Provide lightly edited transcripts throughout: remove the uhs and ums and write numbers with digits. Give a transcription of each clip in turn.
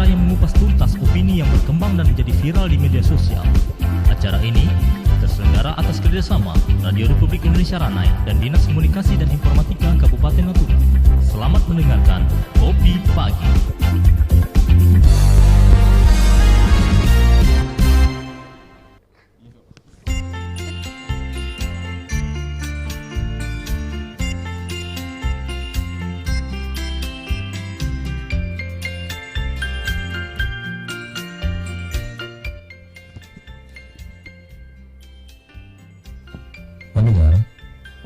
yang mengupas tuntas opini yang berkembang dan menjadi viral di media sosial. Acara ini terselenggara atas kerjasama Radio Republik Indonesia Ranai dan Dinas Komunikasi dan Informatika Kabupaten Natuna. Selamat mendengarkan Kopi Pagi. Pendengar,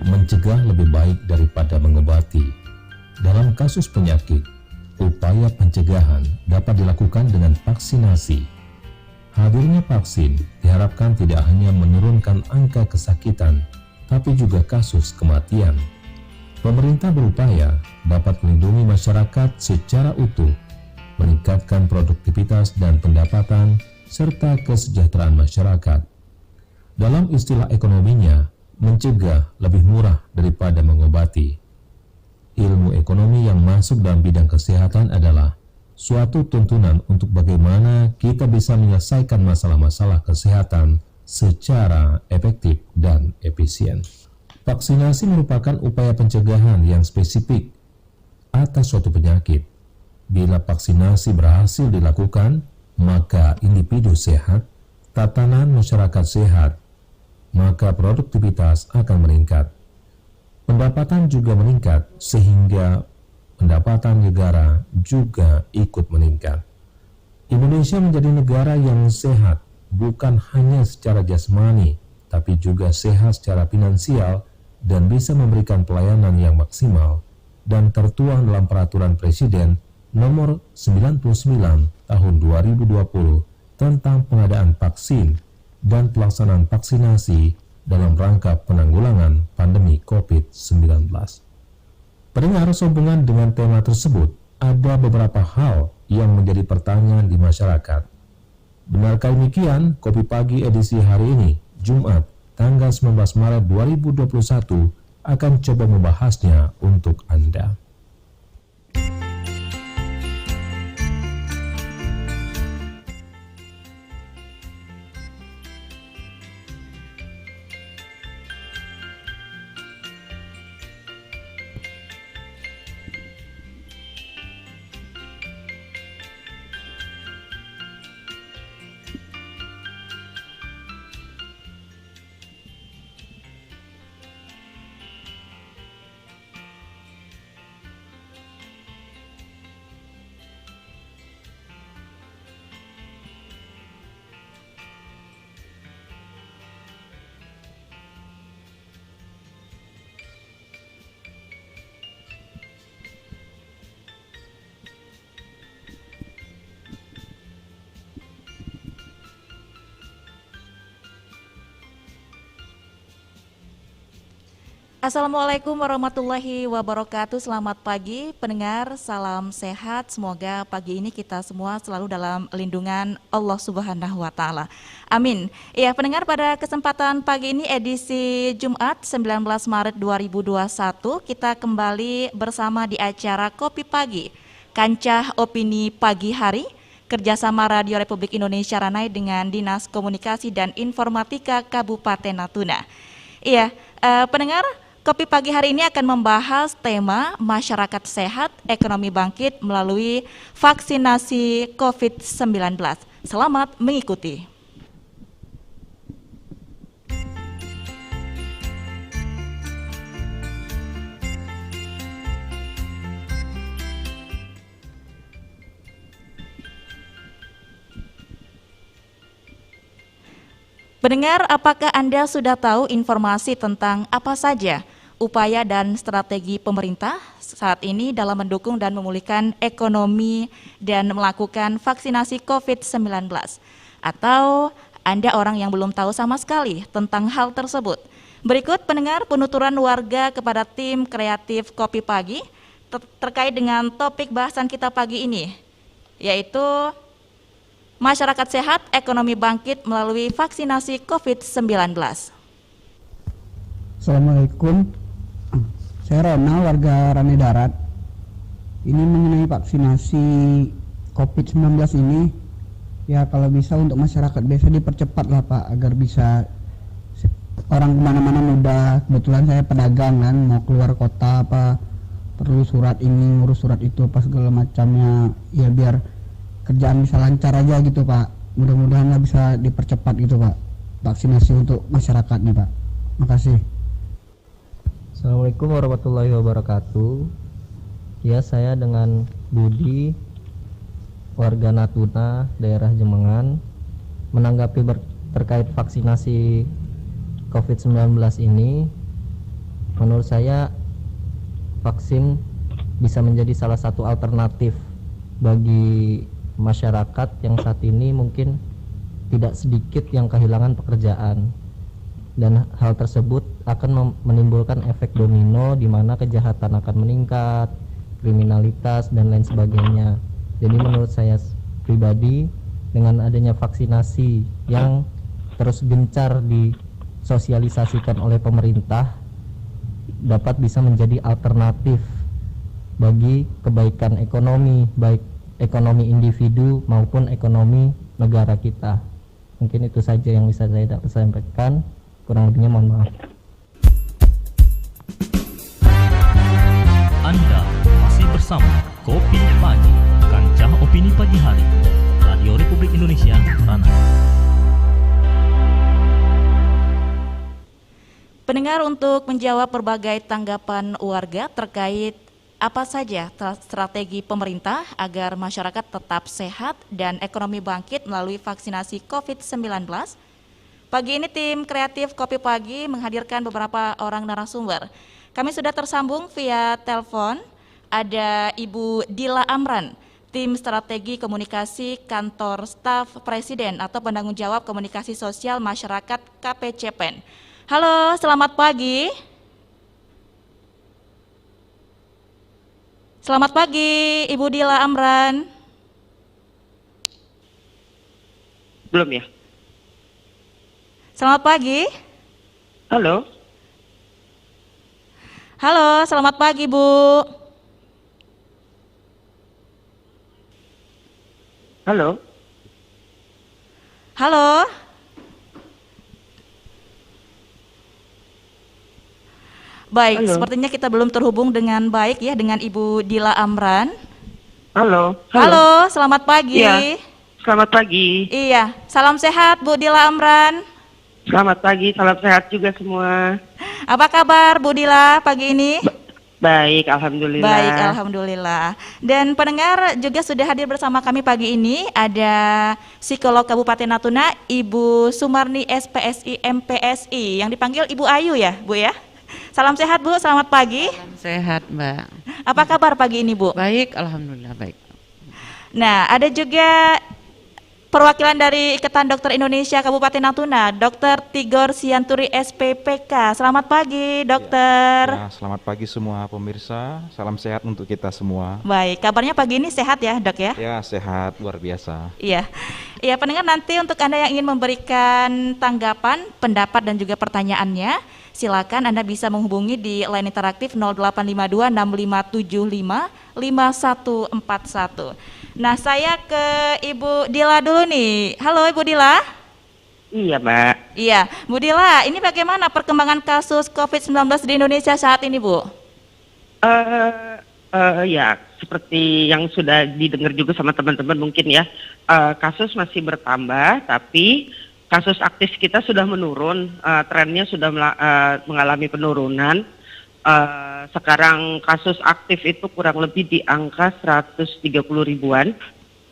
mencegah lebih baik daripada mengobati. Dalam kasus penyakit, upaya pencegahan dapat dilakukan dengan vaksinasi. Hadirnya vaksin diharapkan tidak hanya menurunkan angka kesakitan, tapi juga kasus kematian. Pemerintah berupaya dapat melindungi masyarakat secara utuh, meningkatkan produktivitas dan pendapatan, serta kesejahteraan masyarakat. Dalam istilah ekonominya, mencegah lebih murah daripada mengobati. Ilmu ekonomi yang masuk dalam bidang kesehatan adalah suatu tuntunan untuk bagaimana kita bisa menyelesaikan masalah-masalah kesehatan secara efektif dan efisien. Vaksinasi merupakan upaya pencegahan yang spesifik atas suatu penyakit. Bila vaksinasi berhasil dilakukan, maka individu sehat, tatanan masyarakat sehat, maka produktivitas akan meningkat. Pendapatan juga meningkat sehingga pendapatan negara juga ikut meningkat. Indonesia menjadi negara yang sehat bukan hanya secara jasmani, tapi juga sehat secara finansial dan bisa memberikan pelayanan yang maksimal dan tertuang dalam Peraturan Presiden Nomor 99 Tahun 2020 tentang pengadaan vaksin dan pelaksanaan vaksinasi dalam rangka penanggulangan pandemi COVID-19. Pendengar, sehubungan dengan tema tersebut, ada beberapa hal yang menjadi pertanyaan di masyarakat. Benarkah demikian? Kopi Pagi edisi hari ini, Jumat, tanggal 19 Maret 2021, akan coba membahasnya untuk Anda. Assalamualaikum warahmatullahi wabarakatuh. Selamat pagi pendengar, salam sehat. Semoga pagi ini kita semua selalu dalam lindungan Allah Subhanahu wa Ta'ala. Amin. Ya pendengar, pada kesempatan pagi ini edisi Jumat 19 Maret 2021 kita kembali bersama di acara Kopi Pagi, Kancah Opini Pagi Hari, kerjasama Radio Republik Indonesia Ranai dengan Dinas Komunikasi dan Informatika Kabupaten Natuna. Iya, pendengar, Kopi Pagi hari ini akan membahas tema masyarakat sehat, ekonomi bangkit melalui vaksinasi COVID-19. Selamat mengikuti. Pendengar, apakah Anda sudah tahu informasi tentang apa saja upaya dan strategi pemerintah saat ini dalam mendukung dan memulihkan ekonomi dan melakukan vaksinasi COVID-19? Atau Anda orang yang belum tahu sama sekali tentang hal tersebut? Berikut pendengar penuturan warga kepada tim kreatif Kopi Pagi terkait dengan topik bahasan kita pagi ini, yaitu masyarakat sehat, ekonomi bangkit melalui vaksinasi COVID-19. Assalamualaikum, saya Ronald, warga Ranai Darat. Ini mengenai vaksinasi COVID-19 ini, ya kalau bisa untuk masyarakat desa dipercepat lah Pak, agar bisa orang kemana-mana mudah. Kebetulan saya pedagang kan, mau keluar kota apa perlu surat ini, ngurus surat itu, pas segala macamnya, ya biar kerjaan bisa lancar aja gitu Pak. Mudah-mudahan lah bisa dipercepat gitu Pak, vaksinasi untuk masyarakatnya Pak. Makasih. Assalamualaikum warahmatullahi wabarakatuh. Ya, saya dengan Budi, warga Natuna, daerah Jemengan, menanggapi terkait vaksinasi COVID-19 ini. Menurut saya vaksin bisa menjadi salah satu alternatif bagi masyarakat yang saat ini mungkin tidak sedikit yang kehilangan pekerjaan, dan hal tersebut akan menimbulkan efek domino di mana kejahatan akan meningkat, kriminalitas dan lain sebagainya. Jadi menurut saya pribadi, dengan adanya vaksinasi yang terus gencar disosialisasikan oleh pemerintah, dapat bisa menjadi alternatif bagi kebaikan ekonomi, baik ekonomi individu maupun ekonomi negara kita. Mungkin itu saja yang bisa saya dapat sampaikan, kurang lebihnya mohon maaf. Anda masih bersama Kopi Pagi, Kancah Opini Pagi Hari, Radio Republik Indonesia, Ranai. Pendengar, untuk menjawab berbagai tanggapan warga terkait apa saja strategi pemerintah agar masyarakat tetap sehat dan ekonomi bangkit melalui vaksinasi COVID-19, pagi ini tim kreatif Kopi Pagi menghadirkan beberapa orang narasumber. Kami sudah tersambung via telepon, ada Ibu Dila Amran, tim strategi komunikasi kantor staf presiden atau penanggung jawab komunikasi sosial masyarakat KPCPEN. Halo, selamat pagi. Selamat pagi, Ibu Dila Amran. Belum ya? Selamat pagi. Halo? Halo, selamat pagi, Bu. Halo? Halo. Baik, Halo. sepertinya kita belum terhubung dengan baik ya dengan Ibu Dila Amran. Halo? Halo, selamat pagi. Iya, selamat pagi. Iya, salam sehat Bu Dila Amran. Selamat pagi, salam sehat juga semua. Apa kabar Bu Dila pagi ini? Baik, alhamdulillah. Baik, alhamdulillah. Dan pendengar juga sudah hadir bersama kami pagi ini, ada psikolog Kabupaten Natuna, Ibu Sumarni SPSI MPSI, yang dipanggil Ibu Ayu ya, Bu ya. Salam sehat Bu, selamat pagi. Salam sehat Mbak. Apa kabar pagi ini Bu? Baik, alhamdulillah baik. Nah, ada juga perwakilan dari Ikatan Dokter Indonesia Kabupaten Natuna, Dr. Tigor Sianturi SPPK. Selamat pagi, Dokter. Ya, selamat pagi semua pemirsa. Salam sehat untuk kita semua. Baik, kabarnya pagi ini sehat ya, Dok ya? Ya, sehat luar biasa. Iya. Iya, pendengar, nanti untuk Anda yang ingin memberikan tanggapan, pendapat dan juga pertanyaannya, silakan Anda bisa menghubungi di line interaktif 0852 6575 5141. Nah, saya ke Ibu Dila dulu nih. Halo Ibu Dila. Iya, Mbak. Iya, Bu Dila, ini bagaimana perkembangan kasus COVID-19 di Indonesia saat ini, Bu? Ya, seperti yang sudah didengar juga sama teman-teman mungkin ya, kasus masih bertambah, tapi kasus aktif kita sudah menurun, trennya sudah mengalami penurunan. Sekarang kasus aktif itu kurang lebih di angka 130 ribuan.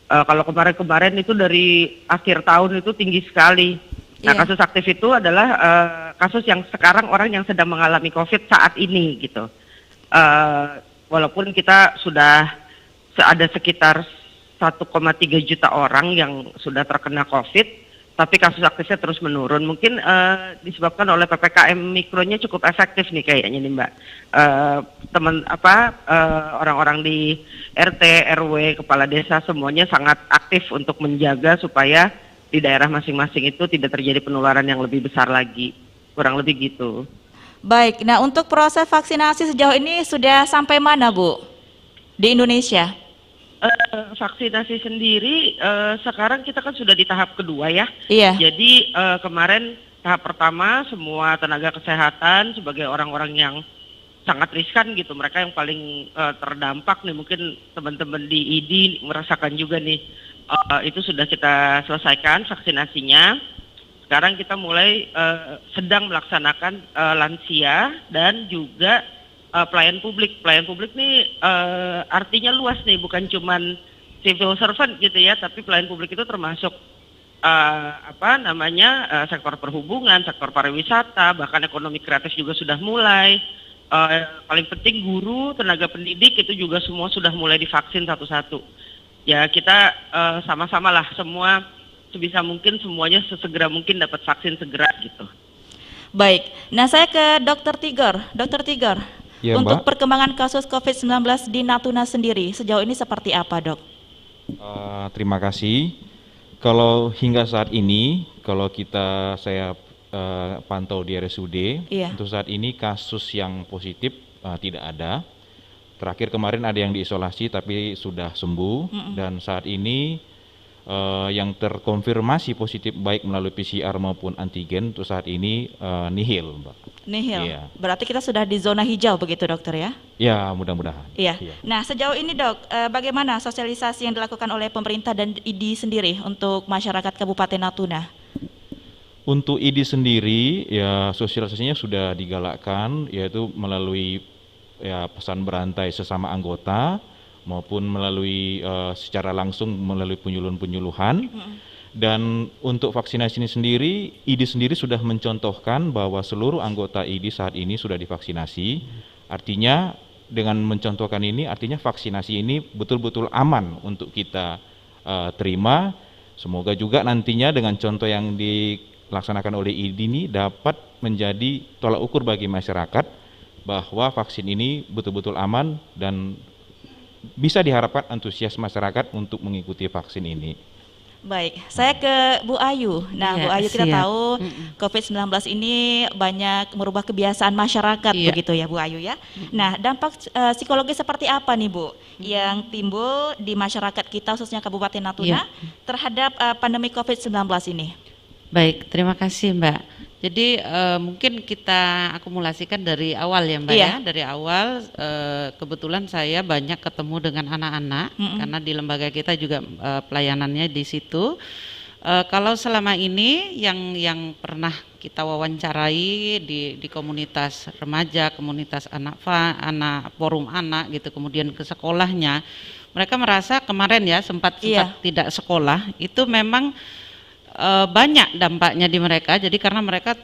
Kalau kemarin-kemarin itu dari akhir tahun itu tinggi sekali. Nah, kasus aktif itu adalah kasus yang sekarang orang yang sedang mengalami COVID saat ini gitu. Walaupun kita sudah ada sekitar 1,3 juta orang yang sudah terkena COVID, tapi kasus aktifnya terus menurun. Mungkin disebabkan oleh PPKM mikronya cukup efektif nih kayaknya nih Mbak. Orang-orang di RT, RW, kepala desa semuanya sangat aktif untuk menjaga supaya di daerah masing-masing itu tidak terjadi penularan yang lebih besar lagi. Kurang lebih gitu. Baik, nah untuk proses vaksinasi sejauh ini sudah sampai mana Bu? Di Indonesia? vaksinasi sendiri sekarang kita kan sudah di tahap kedua ya. Iya. Jadi kemarin tahap pertama semua tenaga kesehatan sebagai orang-orang yang sangat riskan gitu, mereka yang paling terdampak nih, mungkin teman-teman di ID merasakan juga nih, itu sudah kita selesaikan vaksinasinya. Sekarang kita mulai sedang melaksanakan lansia dan juga pelayan publik. Pelayan publik nih artinya luas nih, bukan cuman civil servant gitu ya, tapi pelayan publik itu termasuk sektor perhubungan, sektor pariwisata, bahkan ekonomi kreatif juga sudah mulai. Paling penting guru, tenaga pendidik itu juga semua sudah mulai divaksin satu-satu. Ya kita sama-sama lah semua sebisa mungkin semuanya sesegera mungkin dapat vaksin segera gitu. Baik, nah saya ke Dr. Tigor. Dr. Tigor, Ya, untuk Mbak. perkembangan kasus COVID-19 di Natuna sendiri sejauh ini seperti apa, Dok? Terima kasih. Kalau hingga saat ini, kalau saya pantau di RSUD, Iya. untuk saat ini kasus yang positif tidak ada. Terakhir kemarin ada yang diisolasi tapi sudah sembuh, dan saat ini yang terkonfirmasi positif baik melalui PCR maupun antigen untuk saat ini nihil, Mbak. Nihil. Iya. Berarti kita sudah di zona hijau begitu, Dokter ya? Ya, mudah-mudahan. Iya. Nah, sejauh ini, Dok, bagaimana sosialisasi yang dilakukan oleh pemerintah dan ID sendiri untuk masyarakat Kabupaten Natuna? Untuk ID sendiri, ya sosialisasinya sudah digalakkan, yaitu melalui ya pesan berantai sesama anggota maupun melalui secara langsung melalui penyuluhan-penyuluhan. Dan untuk vaksinasi ini sendiri, ID sendiri sudah mencontohkan bahwa seluruh anggota ID saat ini sudah divaksinasi. Artinya dengan mencontohkan ini, artinya vaksinasi ini betul-betul aman untuk kita terima. Semoga juga nantinya dengan contoh yang dilaksanakan oleh ID ini dapat menjadi tolak ukur bagi masyarakat bahwa vaksin ini betul-betul aman dan bisa diharapkan antusias masyarakat untuk mengikuti vaksin ini. Baik, saya ke Bu Ayu. Nah, Iya, Bu Ayu kita siap. tahu COVID-19 ini banyak merubah kebiasaan masyarakat Iya. begitu ya Bu Ayu ya. Nah, dampak psikologis seperti apa nih Bu yang timbul di masyarakat kita khususnya Kabupaten Natuna terhadap pandemi COVID-19 ini? Baik, terima kasih Mbak. Jadi mungkin kita akumulasikan dari awal ya Mbak Iya. ya. Dari awal kebetulan saya banyak ketemu dengan anak-anak karena di lembaga kita juga pelayanannya di situ. Kalau selama ini yang pernah kita wawancarai di komunitas remaja, komunitas anak forum anak gitu, kemudian ke sekolahnya, mereka merasa kemarin ya sempat tidak sekolah itu memang banyak dampaknya di mereka. Jadi karena mereka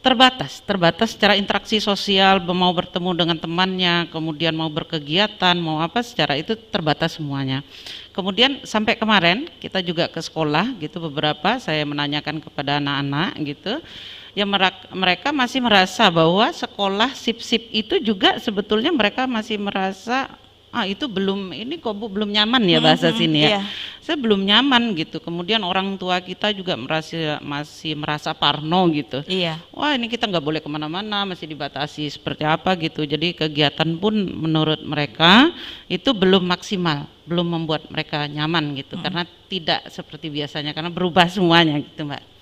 terbatas secara interaksi sosial, mau bertemu dengan temannya, kemudian mau berkegiatan, mau apa secara itu terbatas semuanya. Kemudian sampai kemarin kita juga ke sekolah gitu, beberapa saya menanyakan kepada anak-anak gitu, ya mereka masih merasa bahwa sekolah sip-sip itu juga sebetulnya mereka masih merasa itu ini kok Bu belum nyaman ya bahasa sini ya. Saya belum nyaman gitu. Kemudian orang tua kita juga masih merasa parno gitu. Iya. Wah ini kita nggak boleh kemana-mana, masih dibatasi seperti apa gitu. Jadi kegiatan pun menurut mereka itu belum maksimal, belum membuat mereka nyaman gitu. Karena tidak seperti biasanya, karena berubah semuanya gitu Mbak.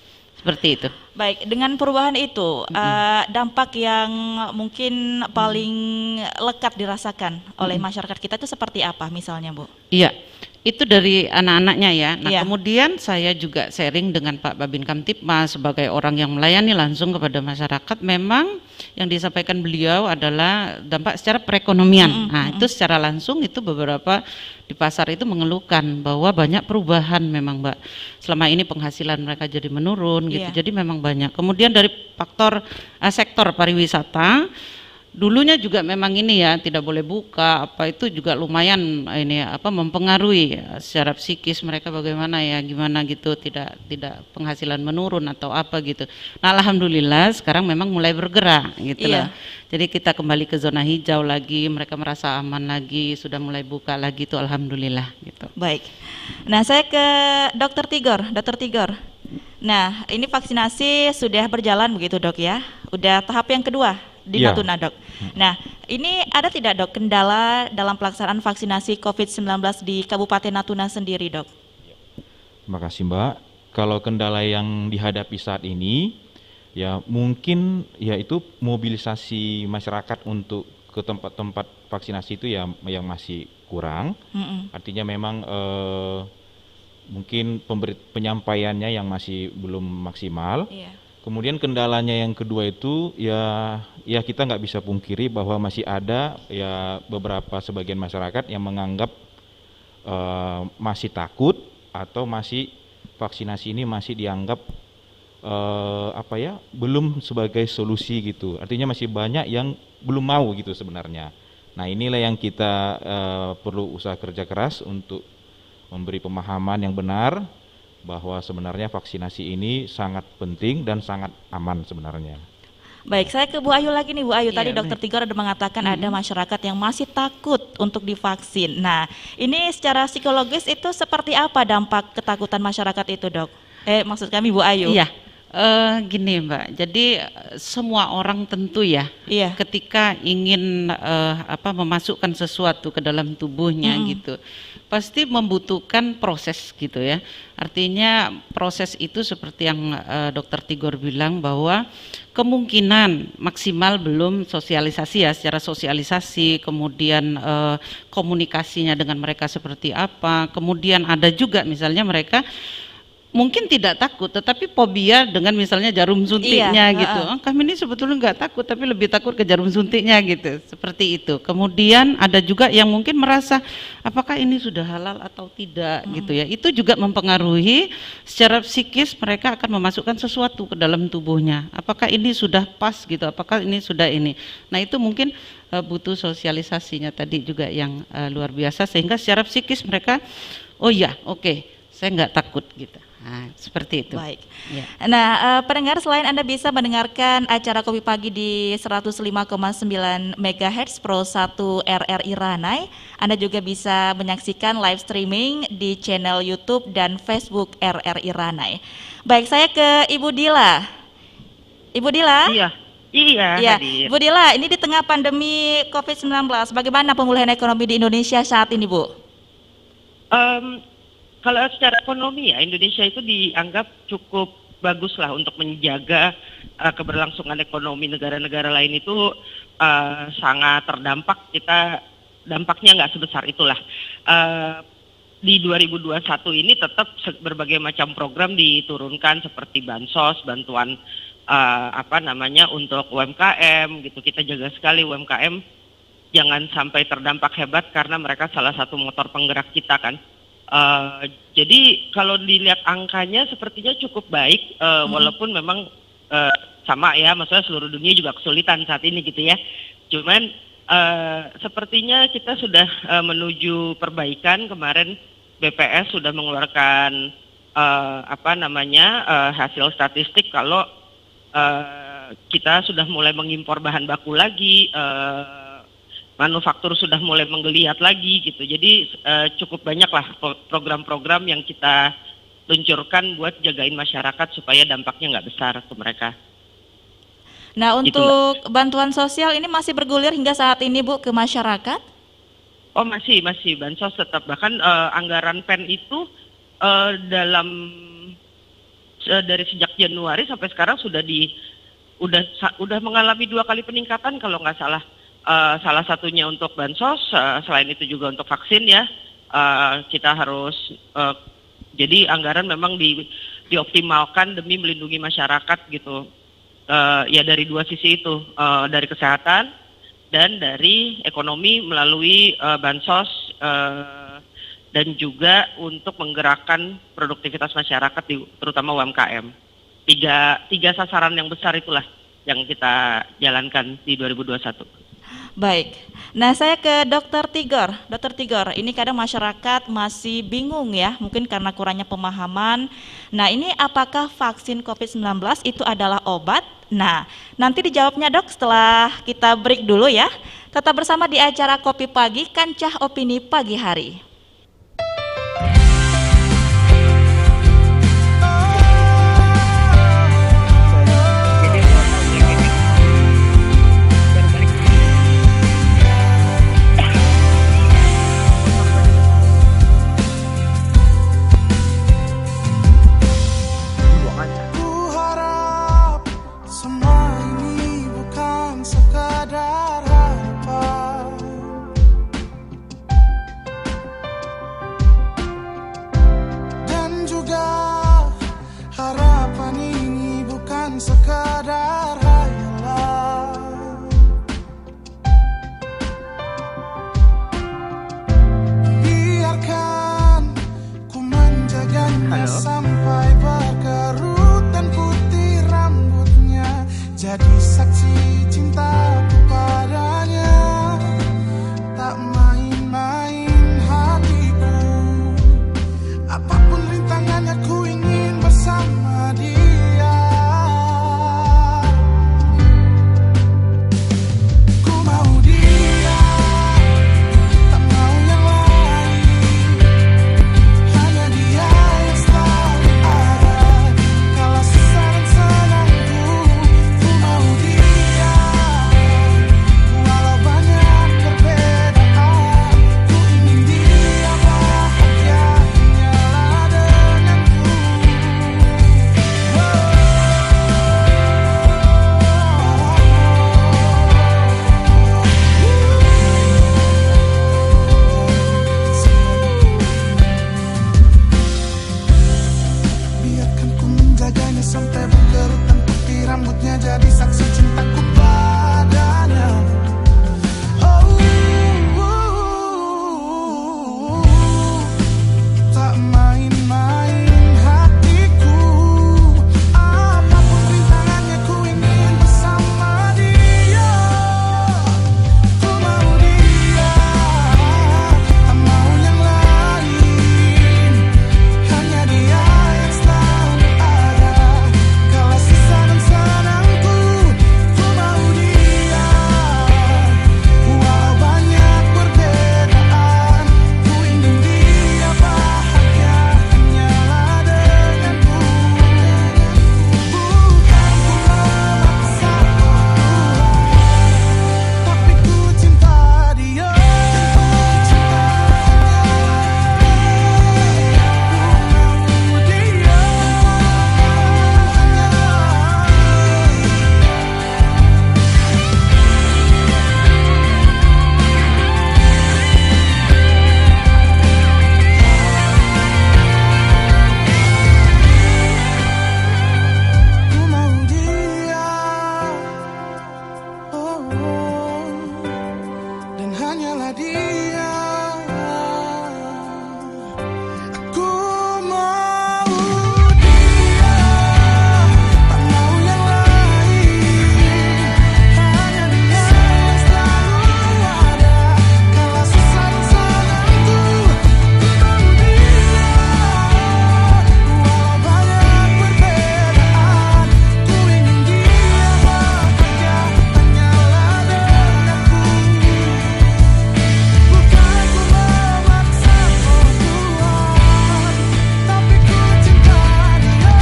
Seperti itu. Baik, dengan perubahan itu dampak yang mungkin paling lekat dirasakan oleh masyarakat kita itu seperti apa misalnya Bu? Iya, itu dari anak-anaknya ya. Nah Iya. kemudian saya juga sharing dengan Pak Babin Kamtipmas sebagai orang yang melayani langsung kepada masyarakat. Memang yang disampaikan beliau adalah dampak secara perekonomian. Nah itu secara langsung itu beberapa di pasar itu mengeluhkan bahwa banyak perubahan memang Mbak. Selama ini penghasilan mereka jadi menurun gitu. Iya. Jadi memang banyak. Kemudian dari faktor sektor pariwisata, dulunya juga memang ini ya tidak boleh buka apa itu juga lumayan ini mempengaruhi secara psikis mereka bagaimana ya gimana gitu, tidak penghasilan menurun atau apa gitu. Nah alhamdulillah sekarang memang mulai bergerak gitu Iya. lah. Jadi kita kembali ke zona hijau lagi, mereka merasa aman lagi, sudah mulai buka lagi tuh alhamdulillah gitu. Baik. Nah, saya ke Dr. Tigor. Dr. Tigor. Nah, ini vaksinasi sudah berjalan begitu Dok ya? Udah tahap yang kedua di Iya. Natuna Dok. Nah, Ini ada tidak dok kendala dalam pelaksanaan vaksinasi COVID-19 di Kabupaten Natuna sendiri dok? Terima kasih Mbak. Kalau kendala yang dihadapi saat ini, ya mungkin yaitu mobilisasi masyarakat untuk ke tempat-tempat vaksinasi itu ya yang masih kurang. Artinya memang mungkin penyampaiannya yang masih belum maksimal. Iya. Kemudian kendalanya yang kedua itu ya kita nggak bisa pungkiri bahwa masih ada ya beberapa sebagian masyarakat yang menganggap masih takut atau masih vaksinasi ini masih dianggap belum sebagai solusi gitu. Artinya masih banyak yang belum mau gitu sebenarnya. Nah inilah yang kita perlu usaha kerja keras untuk memberi pemahaman yang benar bahwa sebenarnya vaksinasi ini sangat penting dan sangat aman sebenarnya. Baik, saya ke Bu Ayu lagi nih Bu Ayu. Tadi Iya, Dokter Tigor ada mengatakan ada masyarakat yang masih takut untuk divaksin. Nah, ini secara psikologis itu seperti apa dampak ketakutan masyarakat itu dok? Maksud kami Bu Ayu. Iya, gini Mbak, jadi semua orang tentu ya, Iya. ketika ingin memasukkan sesuatu ke dalam tubuhnya gitu, pasti membutuhkan proses gitu ya. Artinya proses itu seperti yang Dokter Tigor bilang bahwa kemungkinan maksimal belum sosialisasi ya, secara sosialisasi, kemudian komunikasinya dengan mereka seperti apa, kemudian ada juga misalnya mereka mungkin tidak takut, tetapi fobia dengan misalnya jarum suntiknya gitu. Kami ini sebetulnya nggak takut, tapi lebih takut ke jarum suntiknya gitu, seperti itu. Kemudian ada juga yang mungkin merasa apakah ini sudah halal atau tidak gitu ya. Itu juga mempengaruhi secara psikis mereka akan memasukkan sesuatu ke dalam tubuhnya. Apakah ini sudah pas gitu, apakah ini sudah ini. Nah itu mungkin butuh sosialisasinya tadi juga yang luar biasa, sehingga secara psikis mereka, oh ya oke, saya nggak takut gitu. Nah, seperti itu. Baik. Ya. Nah, pendengar, selain Anda bisa mendengarkan acara Kopi Pagi di 105,9 MHz Pro 1 RRI Ranai, Anda juga bisa menyaksikan live streaming di channel YouTube dan Facebook RRI Ranai. Baik, saya ke Ibu Dila. Ibu Dila? Iya, hadir. Bu Dila, ini di tengah pandemi COVID-19, bagaimana pemulihan ekonomi di Indonesia saat ini, Bu? Kalau secara ekonomi ya, Indonesia itu dianggap cukup bagus lah untuk menjaga keberlangsungan ekonomi. Negara-negara lain itu sangat terdampak, kita dampaknya nggak sebesar itulah. Di 2021 ini tetap berbagai macam program diturunkan seperti bansos, bantuan untuk UMKM gitu. Kita jaga sekali UMKM jangan sampai terdampak hebat karena mereka salah satu motor penggerak kita kan. Jadi kalau dilihat angkanya sepertinya cukup baik, walaupun memang sama ya, maksudnya seluruh dunia juga kesulitan saat ini gitu ya. Cuman sepertinya kita sudah menuju perbaikan. Kemarin BPS sudah mengeluarkan hasil statistik kalau kita sudah mulai mengimpor bahan baku lagi. Manufaktur sudah mulai menggeliat lagi gitu. Jadi cukup banyaklah program-program yang kita luncurkan buat jagain masyarakat supaya dampaknya nggak besar ke mereka. Nah, Gitu, untuk bantuan sosial ini masih bergulir hingga saat ini, Bu, ke masyarakat? Oh masih bansos tetap, bahkan anggaran PEN itu dari sejak Januari sampai sekarang sudah mengalami 2 kali peningkatan kalau nggak salah. Salah satunya untuk bansos, selain itu juga untuk vaksin ya. Kita harus jadi anggaran memang dioptimalkan demi melindungi masyarakat gitu. Ya dari 2 sisi itu, dari kesehatan dan dari ekonomi melalui bansos dan juga untuk menggerakkan produktivitas masyarakat terutama UMKM. Tiga sasaran yang besar itulah yang kita jalankan di 2021. Baik, nah saya ke Dokter Tigor. Dokter Tigor, ini kadang masyarakat masih bingung ya, mungkin karena kurangnya pemahaman. Nah ini apakah vaksin COVID-19 itu adalah obat? Nah nanti dijawabnya dok setelah kita break dulu ya. Tetap bersama di acara Kopi Pagi, Kancah Opini Pagi Hari. sekadar hayalan. Biarkan ku menjaganya sampai berkerut dan putih rambutnya, jadi saksi cintaku padanya. Tak main-main hatiku, apapun rintangannya ku ingin bersama dia. Ku mau dia, tak mau yang lain. Hanya dia yang selalu ada kala susah dan senangku. Ku mau dia, walau banyak perbedaan. Ku ingin dia bahagia, hanyalah denganku. Biarkan ku menjaganya sampai berkerut dan putih rambutnya, jadi saksi cintaku padanya. Tak main-main hatiku, apapun rintangannya ku ingin bersama dia. Ku mau dia, tak mau yang lain. Hanya dia yang selalu ada kala susah dan senangku. Ku mau dia, walau banyak perbedaan. Ku ingin dia bahagia, hanyalah denganku. Bukan ku memaksa Tuhan, tapi ku cinta dia. Ku mau dia, oh, dan hanyalah dia. Ku mau dia, tak mau yang lain. Hanya dia yang selalu ada kala susah dan senangku. Ku mau dia, walau banyak perbedaan. Ku ingin dia bahagia, hanyalah denganku. Bukan ku memaksa Tuhan, tapi ku cinta dia.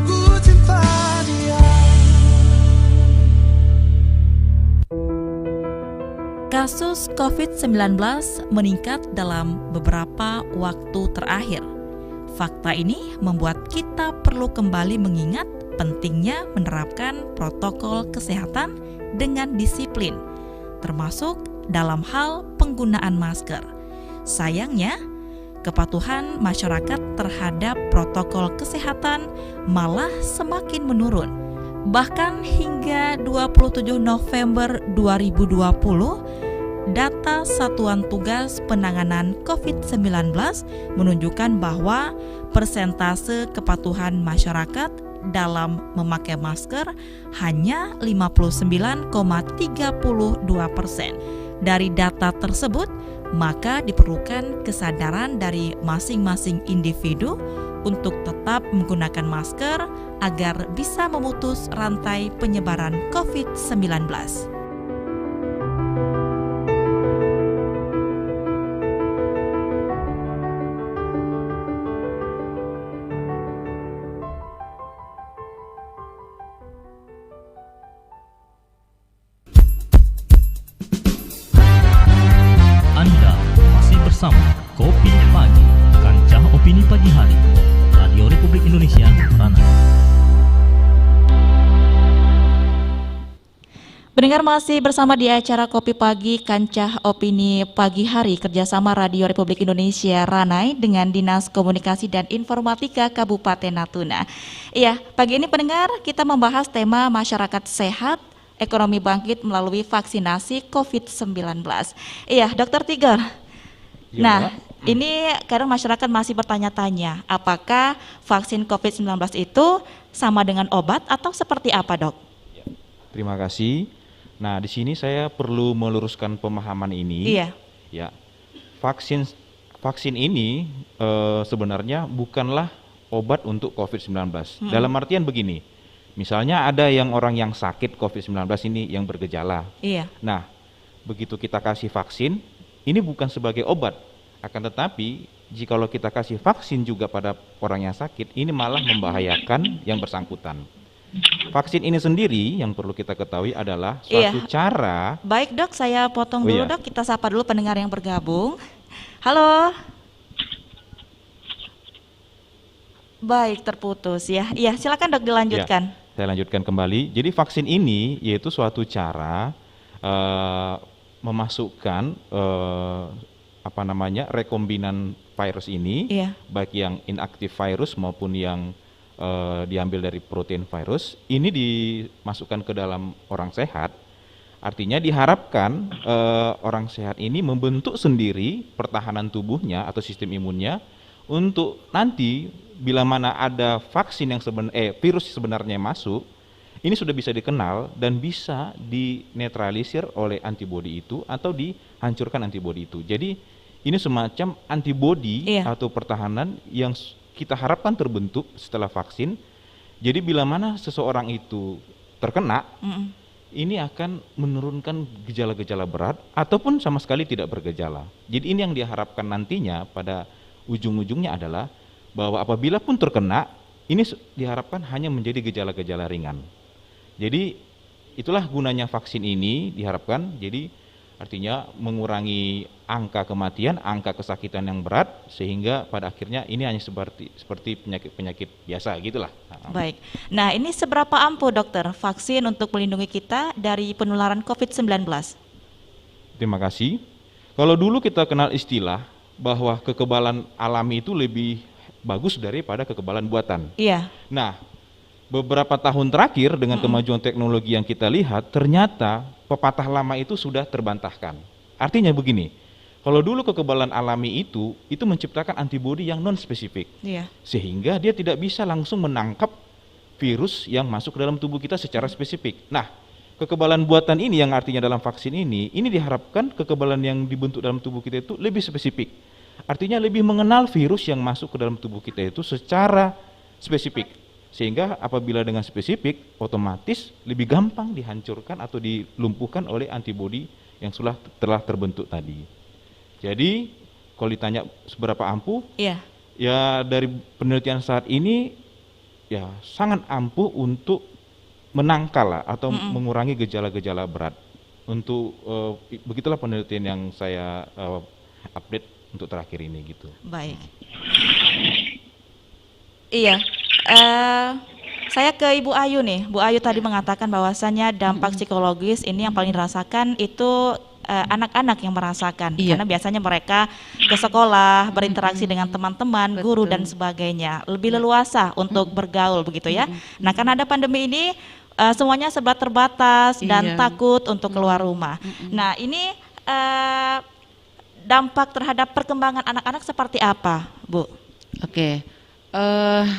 Ku cinta dia. Kasus COVID-19 meningkat dalam beberapa waktu terakhir. Fakta ini membuat kita perlu kembali mengingat pentingnya menerapkan protokol kesehatan dengan disiplin, termasuk dalam hal penggunaan masker. Sayangnya, kepatuhan masyarakat terhadap protokol kesehatan malah semakin menurun. Bahkan hingga 27 November 2020, data Satuan Tugas Penanganan COVID-19 menunjukkan bahwa persentase kepatuhan masyarakat dalam memakai masker hanya 59,32%. Dari data tersebut, maka diperlukan kesadaran dari masing-masing individu untuk tetap menggunakan masker agar bisa memutus rantai penyebaran COVID-19. Anda masih bersama Kopi Pagi, kancah opini pagi hari, Radio Republik Indonesia, Ranai. Pendengar masih bersama di acara Kopi Pagi Kancah Opini Pagi Hari kerjasama Radio Republik Indonesia Ranai dengan Dinas Komunikasi dan Informatika Kabupaten Natuna. Iya, pagi ini pendengar kita membahas tema masyarakat sehat, ekonomi bangkit melalui vaksinasi COVID-19. Iya, Dokter Tigor. Iya, Nah, Mbak. ini kadang masyarakat masih bertanya-tanya, apakah vaksin COVID-19 itu sama dengan obat atau seperti apa, Dok? Terima kasih. Nah, di sini saya perlu meluruskan pemahaman ini. Iya. Ya, vaksin ini sebenarnya bukanlah obat untuk COVID-19. Dalam artian begini, misalnya ada orang yang sakit COVID-19 ini yang bergejala. Iya. Nah, begitu kita kasih vaksin, ini bukan sebagai obat. Akan tetapi, jikalau kita kasih vaksin juga pada orang yang sakit, ini malah membahayakan yang bersangkutan. Vaksin ini sendiri yang perlu kita ketahui adalah suatu cara. Baik, Dok, saya potong Oh, dulu, iya. Dok. Kita sapa dulu pendengar yang bergabung. Halo. Baik, terputus ya. Iya, silakan, Dok, dilanjutkan. Ya, saya lanjutkan kembali. Jadi vaksin ini yaitu suatu cara memasukkan rekombinan virus ini, Iya. baik yang inaktif virus maupun yang diambil dari protein virus, ini dimasukkan ke dalam orang sehat. Artinya diharapkan orang sehat ini membentuk sendiri pertahanan tubuhnya atau sistem imunnya untuk nanti bila mana ada vaksin yang virus sebenarnya masuk, ini sudah bisa dikenal dan bisa dinetralisir oleh antibodi itu atau dihancurkan antibodi itu. Jadi ini semacam antibodi atau pertahanan yang kita harapkan terbentuk setelah vaksin. Jadi bila mana seseorang itu terkena, ini akan menurunkan gejala-gejala berat ataupun sama sekali tidak bergejala. Jadi ini yang diharapkan nantinya pada ujung-ujungnya adalah bahwa apabila pun terkena, ini diharapkan hanya menjadi gejala-gejala ringan. Jadi itulah gunanya vaksin ini diharapkan. Jadi artinya mengurangi angka kematian, angka kesakitan yang berat, sehingga pada akhirnya ini hanya seperti penyakit-penyakit biasa gitulah. Baik. Nah, ini seberapa ampuh, Dokter, vaksin untuk melindungi kita dari penularan COVID-19? Terima kasih. Kalau dulu kita kenal istilah bahwa kekebalan alami itu lebih bagus daripada kekebalan buatan. Iya. Nah, beberapa tahun terakhir dengan kemajuan teknologi yang kita lihat, ternyata pepatah lama itu sudah terbantahkan. Artinya begini, kalau dulu kekebalan alami itu menciptakan antibodi yang non-spesifik. Iya. Sehingga dia tidak bisa langsung menangkap virus yang masuk ke dalam tubuh kita secara spesifik. Nah, kekebalan buatan ini yang artinya dalam vaksin ini diharapkan kekebalan yang dibentuk dalam tubuh kita itu lebih spesifik. Artinya lebih mengenal virus yang masuk ke dalam tubuh kita itu secara spesifik. Sehingga apabila dengan spesifik, otomatis lebih gampang dihancurkan atau dilumpuhkan oleh antibodi yang telah terbentuk tadi. Jadi, kalau ditanya seberapa ampuh, ya dari penelitian saat ini, ya sangat ampuh untuk menangkal atau mengurangi gejala-gejala berat. Untuk begitulah penelitian yang saya update untuk terakhir ini gitu. Baik. Iya. Saya ke Ibu Ayu nih. Bu Ayu tadi mengatakan bahwasannya dampak psikologis ini yang paling dirasakan itu anak-anak yang merasakan. Karena biasanya mereka ke sekolah, berinteraksi dengan teman-teman, guru dan sebagainya. Lebih leluasa untuk bergaul begitu ya. Nah, karena ada pandemi ini semuanya serba terbatas dan takut untuk keluar rumah. Nah, ini dampak terhadap perkembangan anak-anak seperti apa, Bu? Oke.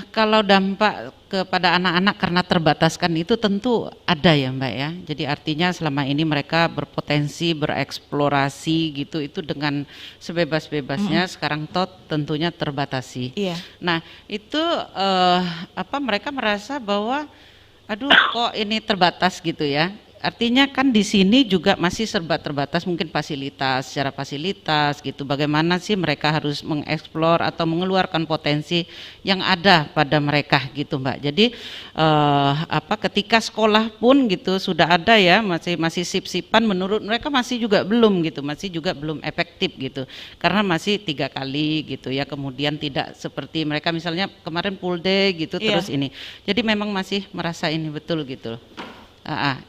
Kalau dampak kepada anak-anak karena terbataskan itu tentu ada ya Mbak ya. Jadi artinya selama ini mereka berpotensi bereksplorasi gitu itu dengan sebebas-bebasnya. Sekarang tentunya terbatasi. Nah itu mereka merasa bahwa aduh kok ini terbatas gitu ya. Artinya kan di sini juga masih serba terbatas mungkin secara fasilitas gitu. Bagaimana sih mereka harus mengeksplor atau mengeluarkan potensi yang ada pada mereka gitu Mbak. Jadi ketika sekolah pun gitu sudah ada ya masih sip-sipan menurut mereka masih juga belum gitu, masih juga belum efektif gitu. Karena masih 3 kali gitu ya. Kemudian tidak seperti mereka misalnya kemarin full day gitu terus ini. Jadi memang masih merasa ini betul gitu.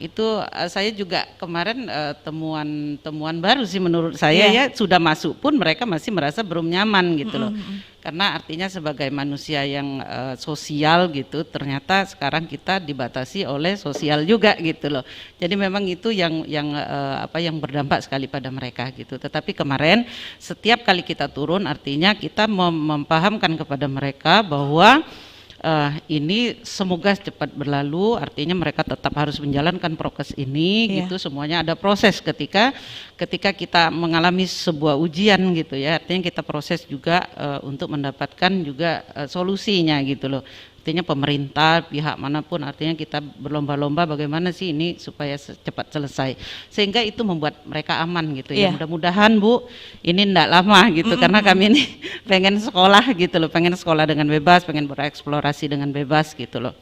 Itu saya juga kemarin temuan baru sih menurut saya ya, sudah masuk pun mereka masih merasa belum nyaman gitu loh. Karena artinya sebagai manusia yang sosial gitu, ternyata sekarang kita dibatasi oleh sosial juga gitu loh. Jadi memang itu yang berdampak sekali pada mereka gitu. Tetapi kemarin setiap kali kita turun artinya kita memahamkan kepada mereka bahwa ini semoga cepat berlalu, artinya mereka tetap harus menjalankan prokes ini gitu, semuanya ada proses ketika kita mengalami sebuah ujian gitu ya, artinya kita proses juga untuk mendapatkan juga solusinya gitu loh. Artinya pemerintah, pihak manapun, artinya kita berlomba-lomba bagaimana sih ini supaya cepat selesai, sehingga itu membuat mereka aman gitu ya. Mudah-mudahan Bu ini enggak lama gitu, karena kami ini pengen sekolah gitu loh, pengen sekolah dengan bebas, pengen bereksplorasi dengan bebas gitu loh.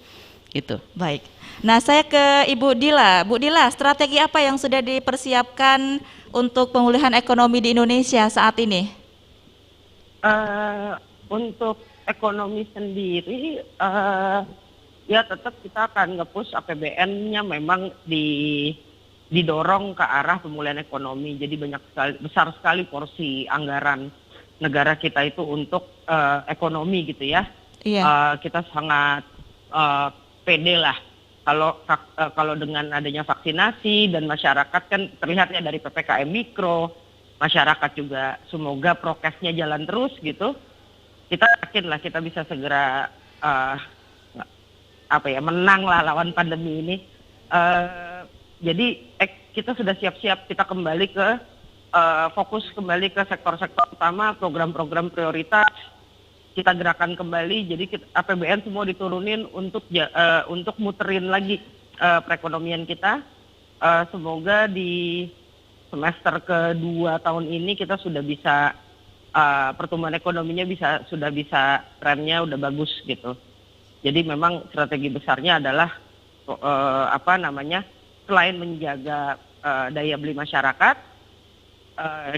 Gitu. Baik. Nah, saya ke Ibu Dila. Bu Dila, strategi apa yang sudah dipersiapkan untuk pemulihan ekonomi di Indonesia saat ini? Untuk ekonomi sendiri, ya tetap kita akan nge-push APBN-nya memang didorong ke arah pemulihan ekonomi. Jadi besar sekali porsi anggaran negara kita itu untuk ekonomi gitu ya. Kita sangat pede lah kalau dengan adanya vaksinasi dan masyarakat kan terlihatnya dari PPKM Mikro, masyarakat juga semoga prokesnya jalan terus gitu. Kita yakin lah kita bisa segera menang lah lawan pandemi ini. Jadi kita sudah siap-siap, kita kembali ke fokus kembali ke sektor-sektor utama, program-program prioritas kita gerakan kembali. Jadi APBN semua diturunin untuk muterin lagi perekonomian kita. Semoga di semester kedua tahun ini kita sudah bisa pertumbuhan ekonominya sudah bisa trennya udah bagus gitu. Jadi memang strategi besarnya adalah selain menjaga daya beli masyarakat,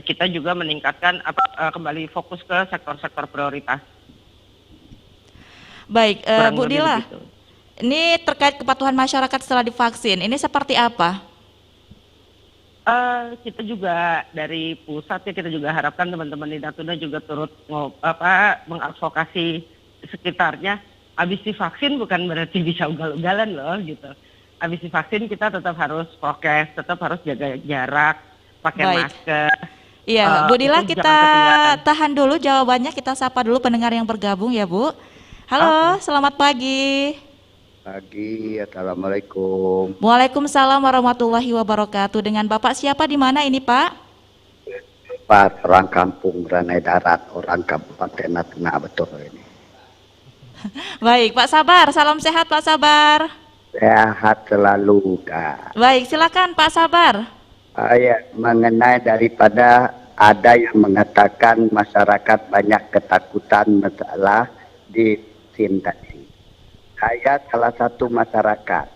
kita juga meningkatkan kembali fokus ke sektor-sektor prioritas. Baik, Bu Dila, ini terkait kepatuhan masyarakat setelah divaksin, ini seperti apa? Kita juga dari pusat ya, kita juga harapkan teman-teman di Natuna juga turut mengadvokasi sekitarnya. Habis divaksin bukan berarti bisa ugal-ugalan loh gitu. Habis divaksin kita tetap harus prokes, tetap harus jaga jarak, pakai masker. Iya, Bu Dila, kita tahan dulu jawabannya, kita sapa dulu pendengar yang bergabung ya Bu. Halo, selamat pagi. Pagi, assalamualaikum. Waalaikumsalam warahmatullahi wabarakatuh. Dengan Bapak siapa di mana ini Pak? Pak, orang kampung Ranai Darat, orang Kabupaten Natuna, betul ini. Baik, Pak Sabar, salam sehat Pak Sabar. Sehat selalu, Kak. Baik, silakan Pak Sabar. Ya, mengenai daripada ada yang mengatakan masyarakat banyak ketakutan masalah di sintasi. Saya salah satu masyarakat,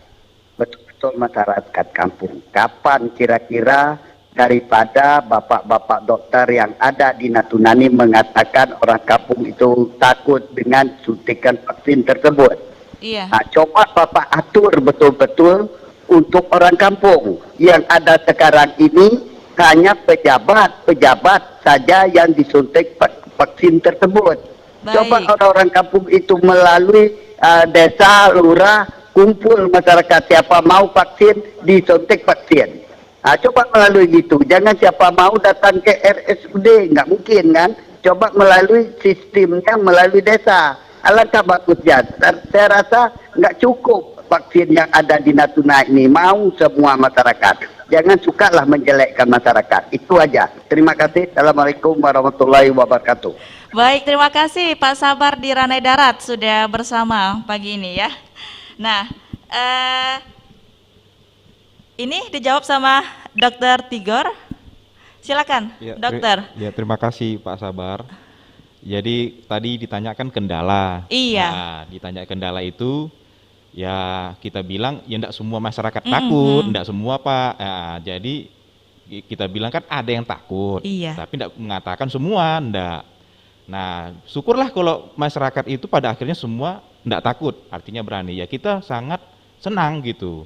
betul-betul masyarakat kampung. Kapan kira-kira daripada bapak-bapak dokter yang ada di Natuna ini mengatakan orang kampung itu takut dengan suntikan vaksin tersebut? Iya. Nah, coba Bapak atur betul-betul untuk orang kampung. Yang ada sekarang ini hanya pejabat-pejabat saja yang disuntik vaksin tersebut. Baik. Coba orang-orang kampung itu melalui desa, lurah, kumpul masyarakat, siapa mau vaksin, disuntik vaksin. Coba melalui gitu, jangan siapa mau datang ke RSUD, nggak mungkin kan. Coba melalui sistemnya, melalui desa. Alangkah bagusnya. Saya rasa nggak cukup vaksin yang ada di Natuna ini, mau semua masyarakat. Jangan sukalah menjelekkan masyarakat, itu aja. Terima kasih, Assalamualaikum warahmatullahi wabarakatuh. Baik, terima kasih Pak Sabar di Ranai Darat sudah bersama pagi ini ya. Nah, ini dijawab sama Dokter Tigor. Silakan, Dokter. Ya, terima kasih Pak Sabar. Jadi tadi ditanyakan kendala. Iya. Nah, ditanya kendala itu ya kita bilang ya enggak semua masyarakat takut, enggak semua Pak. Nah, jadi kita bilang kan ada yang takut, tapi enggak mengatakan semua, enggak. Nah, syukurlah kalau masyarakat itu pada akhirnya semua enggak takut, artinya berani. Ya kita sangat senang gitu.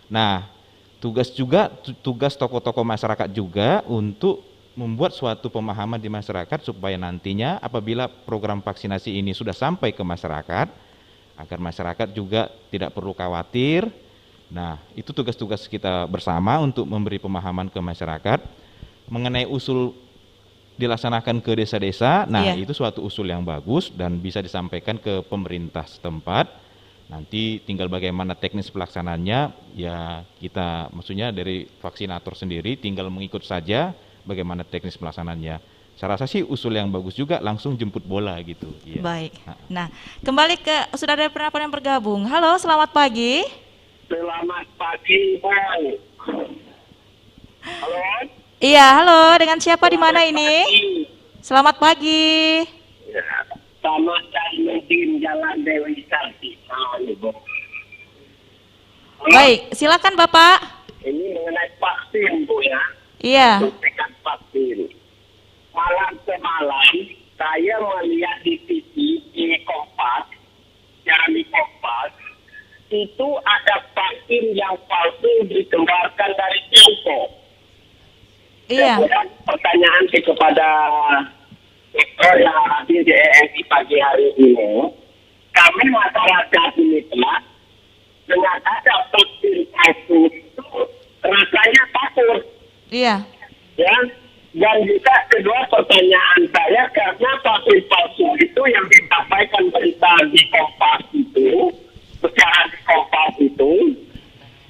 Nah, tugas tokoh-tokoh masyarakat juga untuk membuat suatu pemahaman di masyarakat supaya nantinya apabila program vaksinasi ini sudah sampai ke masyarakat, agar masyarakat juga tidak perlu khawatir. Nah, itu tugas-tugas kita bersama untuk memberi pemahaman ke masyarakat mengenai usul dilaksanakan ke desa-desa. Nah, itu suatu usul yang bagus dan bisa disampaikan ke pemerintah setempat. Nanti tinggal bagaimana teknis pelaksanaannya, ya kita maksudnya dari vaksinator sendiri tinggal mengikut saja bagaimana teknis pelaksanaannya. Saya rasa sih usul yang bagus juga, langsung jemput bola gitu. Ya. Baik. Nah, kembali ke sudah ada penelpon yang bergabung. Halo, selamat pagi. Selamat pagi, Bang. Halo? Iya, halo. Dengan siapa di mana ini? Selamat pagi. Ya, sama Zainuddin Jalan Dewi Sarti. Baik, silakan Bapak. Ini mengenai vaksin, Bu ya. Iya. Suntikan vaksin. Malam semalam saya melihat di TV di Kompas, di Kompas, itu ada vaksin yang palsu dikeluarkan dari Tiongkok. Iya. Dan pertanyaan kepada yang hadir di ENI pagi hari ini, kami masyarakat ini telah dengan ada vaksin palsu itu rasanya takut. Iya. Ya. Dan juga kedua pertanyaan saya, karena vaksin palsu itu yang disampaikan berita di Kompas itu, secara di Kompas itu,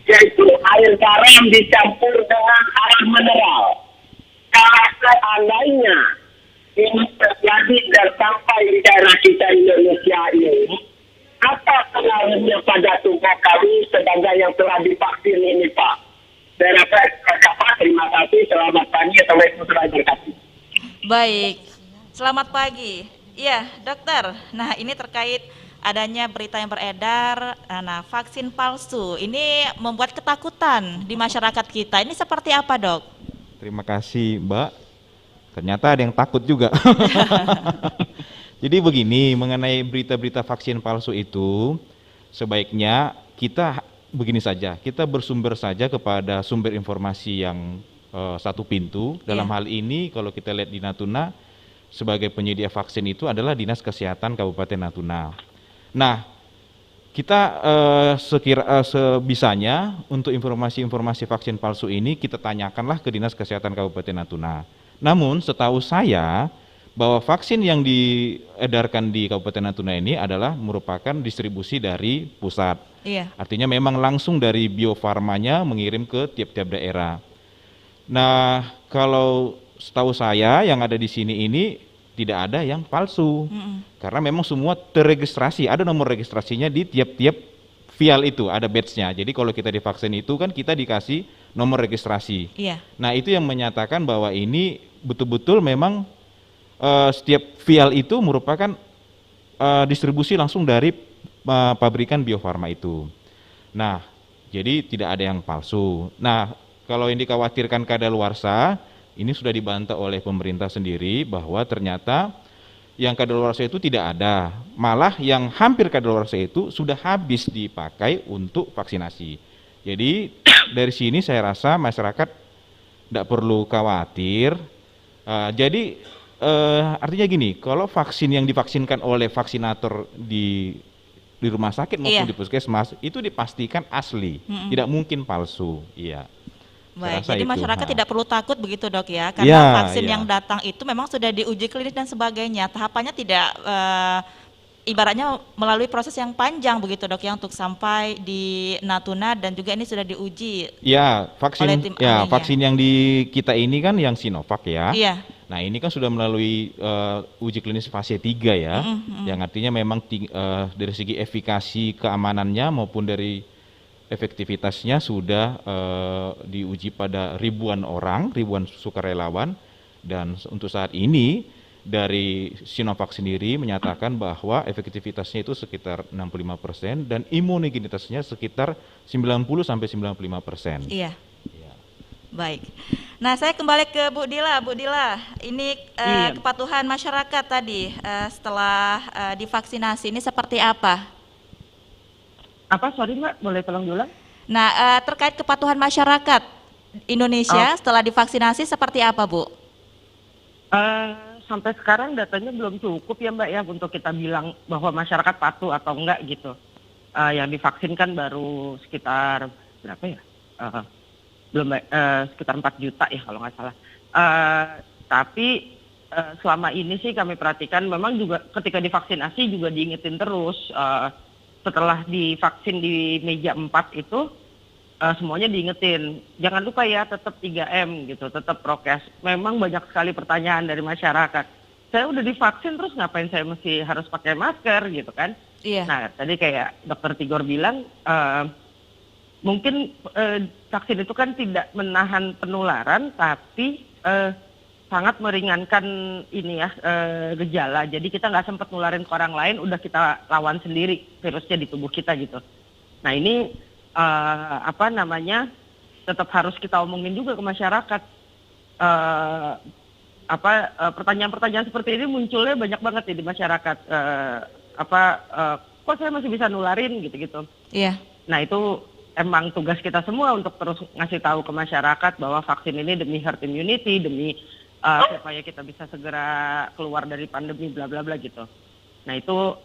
yaitu air garam dicampur dengan air mineral. Kalau seandainya ini terjadi dan sampai di daerah kita Indonesia ini, apa pengaruhnya pada tubuh kami sebagai yang telah divaksin ini, Pak? Saya rasa terima kasih, selamat pagi, assalamualaikum warahmatullahi wabarakatuh. Baik, selamat pagi. Iya, dokter. Nah, ini terkait adanya berita yang beredar, nah vaksin palsu. Ini membuat ketakutan di masyarakat kita. Ini seperti apa, Dok? Terima kasih, Mbak. Ternyata ada yang takut juga. Jadi begini, mengenai berita-berita vaksin palsu itu, sebaiknya kita begini saja, kita bersumber saja kepada sumber informasi yang satu pintu. Dalam hal ini kalau kita lihat di Natuna, sebagai penyedia vaksin itu adalah Dinas Kesehatan Kabupaten Natuna. Nah, kita sebisanya untuk informasi-informasi vaksin palsu ini kita tanyakanlah ke Dinas Kesehatan Kabupaten Natuna. Namun setahu saya bahwa vaksin yang diedarkan di Kabupaten Natuna ini adalah merupakan distribusi dari pusat. Iya. Artinya memang langsung dari Bio Farmanya mengirim ke tiap-tiap daerah. Nah, kalau setahu saya yang ada di sini ini tidak ada yang palsu. Karena memang semua terregistrasi, ada nomor registrasinya di tiap-tiap vial itu, ada badge-nya. Jadi kalau kita divaksin itu kan kita dikasih nomor registrasi. Iya. Nah, itu yang menyatakan bahwa ini betul-betul memang setiap vial itu merupakan distribusi langsung dari pabrikan Bio Farma itu. Nah, jadi tidak ada yang palsu. Nah, kalau yang dikhawatirkan kadaluarsa, ini sudah dibantah oleh pemerintah sendiri bahwa ternyata yang kadaluarsa itu tidak ada. Malah yang hampir kadaluarsa itu sudah habis dipakai untuk vaksinasi. Jadi dari sini saya rasa masyarakat tidak perlu khawatir. Artinya gini, kalau vaksin yang divaksinkan oleh vaksinator di rumah sakit maupun di puskesmas itu dipastikan asli, tidak mungkin palsu. Iya. Baik, jadi masyarakat tidak perlu takut begitu, Dok ya, karena vaksin yang datang itu memang sudah diuji klinis dan sebagainya. Tahapannya tidak ibaratnya melalui proses yang panjang begitu, Dok ya, untuk sampai di Natuna dan juga ini sudah diuji. Ya, vaksin yang di kita ini kan yang Sinovac ya. Iya. Nah, ini kan sudah melalui uji klinis fase 3 ya. Yang artinya memang dari segi efikasi keamanannya maupun dari efektivitasnya sudah diuji pada ribuan orang, ribuan sukarelawan, dan untuk saat ini dari Sinovac sendiri menyatakan bahwa efektivitasnya itu sekitar 65% dan imunogenitasnya sekitar 90-95%. Iya. Baik. Nah, saya kembali ke Bu Dila. Bu Dila, ini kepatuhan masyarakat tadi setelah divaksinasi ini seperti apa? Apa? Sorry Mbak, boleh tolong diulang? Nah, terkait kepatuhan masyarakat Indonesia setelah divaksinasi seperti apa, Bu? Sampai sekarang datanya belum cukup ya Mbak ya untuk kita bilang bahwa masyarakat patuh atau enggak gitu. Yang divaksin kan baru sekitar berapa ya? Sekitar 4 juta ya kalau nggak salah. Tapi selama ini sih kami perhatikan memang juga ketika divaksinasi juga diingetin terus. Setelah divaksin di meja 4 itu semuanya diingetin, jangan lupa ya tetap 3M gitu, tetap prokes. Memang banyak sekali pertanyaan dari masyarakat. Saya udah divaksin terus ngapain saya mesti harus pakai masker gitu kan? Iya. Nah tadi kayak Dokter Tigor bilang, mungkin vaksin itu kan tidak menahan penularan, tapi sangat meringankan ini ya gejala. Jadi kita nggak sempat nularin ke orang lain, udah kita lawan sendiri virusnya di tubuh kita gitu. Nah ini tetap harus kita omongin juga ke masyarakat. Pertanyaan-pertanyaan seperti ini munculnya banyak banget ya di masyarakat. Kok saya masih bisa nularin gitu-gitu. Iya. Nah itu emang tugas kita semua untuk terus ngasih tahu ke masyarakat bahwa vaksin ini demi herd immunity, demi supaya kita bisa segera keluar dari pandemi bla bla bla gitu. Nah itu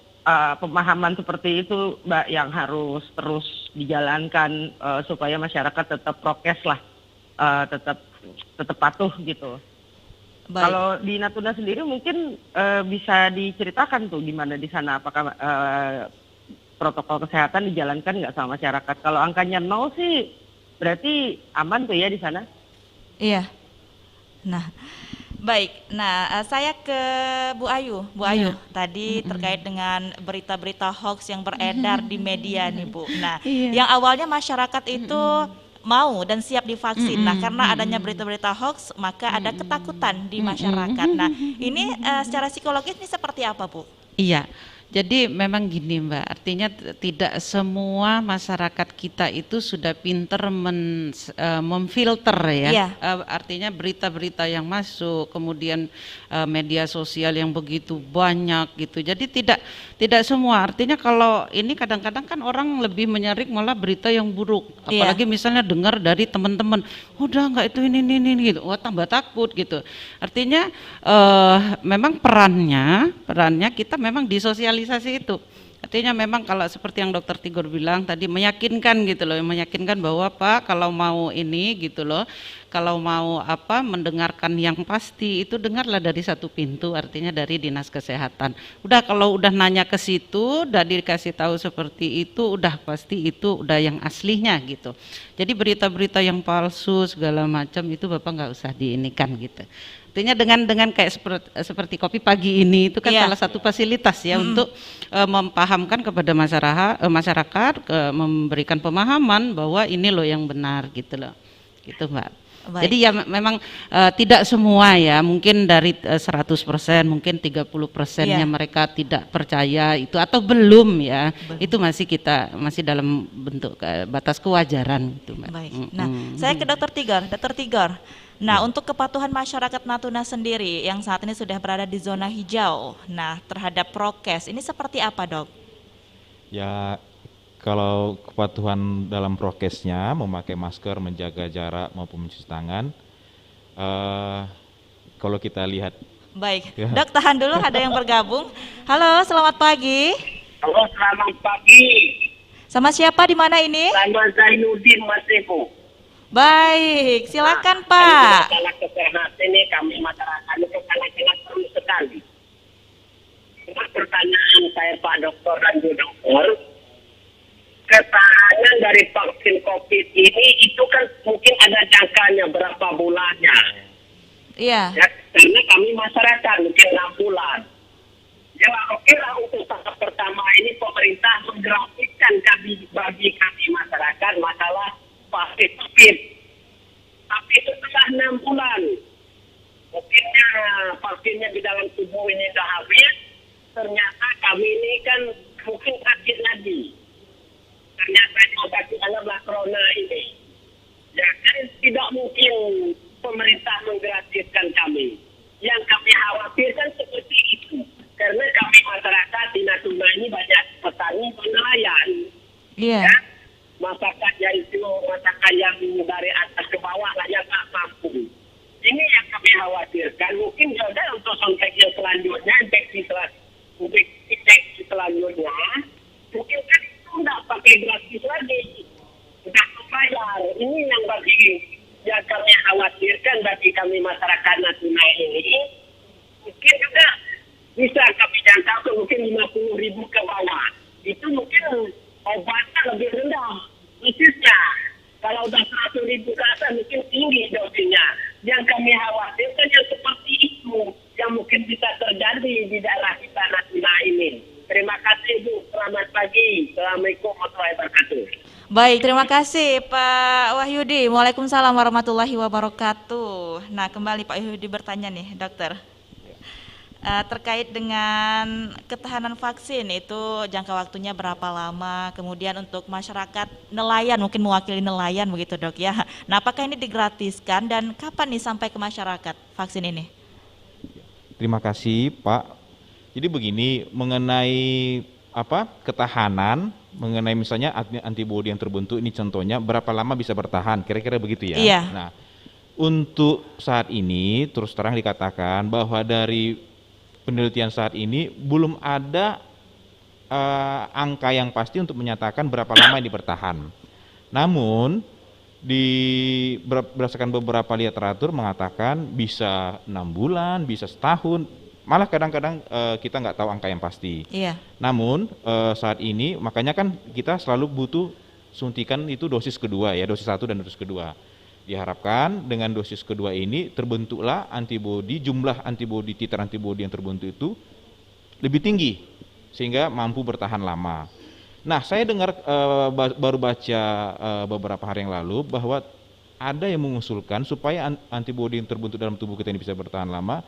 pemahaman seperti itu Mbak yang harus terus dijalankan supaya masyarakat tetap prokes lah, tetap patuh gitu. Baik. Kalau di Natuna sendiri mungkin bisa diceritakan tuh gimana di sana, apakah protokol kesehatan dijalankan nggak sama masyarakat? Kalau angkanya 0 sih berarti aman tuh ya di sana? Iya. Nah, baik. Nah, saya ke Bu Ayu. Bu Ayu, tadi terkait dengan berita-berita hoax yang beredar di media nih, Bu. Nah, yang awalnya masyarakat itu mau dan siap divaksin. Nah, karena adanya berita-berita hoax, maka ada ketakutan di masyarakat. Nah, ini secara psikologis ini seperti apa, Bu? Iya. Jadi memang gini Mbak, artinya tidak semua masyarakat kita itu sudah pinter memfilter ya. Iya. Artinya berita-berita yang masuk, kemudian media sosial yang begitu banyak gitu. Jadi tidak semua. Artinya kalau ini kadang-kadang kan orang lebih menyaring malah berita yang buruk. Apalagi misalnya dengar dari teman-teman, udah enggak itu ini gitu. Wah tambah takut gitu. Artinya memang perannya kita memang disosialisasi itu. Artinya memang kalau seperti yang Dokter Tigor bilang tadi meyakinkan gitu loh, meyakinkan bahwa Pak kalau mau ini gitu loh, kalau mau mendengarkan yang pasti itu dengarlah dari satu pintu, artinya dari Dinas Kesehatan. Udah kalau udah nanya ke situ, udah dikasih tahu seperti itu, udah pasti itu udah yang aslinya gitu. Jadi berita-berita yang palsu segala macam itu Bapak nggak usah diinikan gitu. Artinya dengan kayak seperti Kopi Pagi ini itu kan salah satu fasilitas ya untuk mempahamkan kepada masyarakat, memberikan pemahaman bahwa ini loh yang benar gitu loh, gitu Mbak. Baik. Jadi ya memang tidak semua ya, mungkin dari 100% mungkin 30%-nya mereka tidak percaya itu atau belum ya, itu masih dalam bentuk batas kewajaran gitu Mbak. Baik. Nah, saya ke Dokter Tigor. Nah, untuk kepatuhan masyarakat Natuna sendiri yang saat ini sudah berada di zona hijau, nah terhadap prokes ini seperti apa Dok? Ya kalau kepatuhan dalam prokesnya memakai masker, menjaga jarak maupun mencuci tangan, kalau kita lihat. Baik, Dok tahan dulu, ada yang bergabung. Halo, selamat pagi. Halo, selamat pagi. Sama siapa di mana ini? Sama Zainuddin Mas Evo. Baik, silakan Pak. Masalah kesehatan ini kami masyarakat itu sangat-sangat perlu sekali. Pertanyaan saya Pak Dokter dan Bu Dokter, ketahanan dari vaksin COVID ini itu kan mungkin ada jangkanya berapa bulannya. Iya. Ya, karena kami masyarakat mungkin 6 bulan. Ya, oke lah untuk tahap pertama ini pemerintah menggratiskan bagi kami masyarakat masalah vaksin COVID. Tapi setelah 6 bulan, mungkinnya vaksinnya di dalam tubuh ini sudah habis, ternyata kami ini kan mungkin sakit lagi. Ternyata obatnya adalah corona ini. Ya kan tidak mungkin pemerintah menggratiskan kami. Yang kami khawatirkan seperti itu. Karena kami masyarakat di Natuna ini banyak petani dan nelayan. Iya. Ya? masyarakatnya itu masyarakat yang dari atas ke bawah lah yang tak mampu. Ini yang kami khawatirkan. Mungkin juga untuk suntik yang selanjutnya, infeksi selanjutnya, mungkin kan itu tidak pakai gratis lagi, tidak membayar. Ini yang kami khawatirkan bagi kami masyarakat Natuna ini. Mungkin juga bisa kami jangkau mungkin 50.000 ke bawah. Itu mungkin obatnya lebih rendah dosisnya. Kalau udah 100.000 ke atas mungkin tinggi dosisnya. Yang kami khawatirkan yang seperti itu yang mungkin bisa terjadi di daerah kita Natuna ini. Terima kasih Bu, selamat pagi. Assalamualaikum warahmatullahi wabarakatuh. Baik, terima kasih Pak Wahyudi. Waalaikumsalam warahmatullahi wabarakatuh. Nah, kembali Pak Wahyudi bertanya nih, dokter. Terkait dengan ketahanan vaksin itu jangka waktunya berapa lama, kemudian untuk masyarakat nelayan, mungkin mewakili nelayan begitu dok ya. Nah, apakah ini digratiskan dan kapan nih sampai ke masyarakat vaksin ini? Terima kasih Pak. Jadi begini, mengenai ketahanan, mengenai misalnya antibodi yang terbentuk ini contohnya berapa lama bisa bertahan, kira-kira begitu ya. Iya. Nah, untuk saat ini terus terang dikatakan bahwa dari penelitian saat ini belum ada angka yang pasti untuk menyatakan berapa lama ini bertahan. Namun berdasarkan beberapa literatur mengatakan bisa 6 bulan, bisa setahun, malah kadang-kadang kita nggak tahu angka yang pasti. Iya. Namun saat ini makanya kan kita selalu butuh suntikan itu dosis kedua ya, dosis 1 dan dosis kedua. Diharapkan dengan dosis kedua ini terbentuklah antibodi, jumlah antibodi, titer antibodi yang terbentuk itu lebih tinggi sehingga mampu bertahan lama. Nah, saya dengar baru baca beberapa hari yang lalu bahwa ada yang mengusulkan supaya antibodi yang terbentuk dalam tubuh kita ini bisa bertahan lama.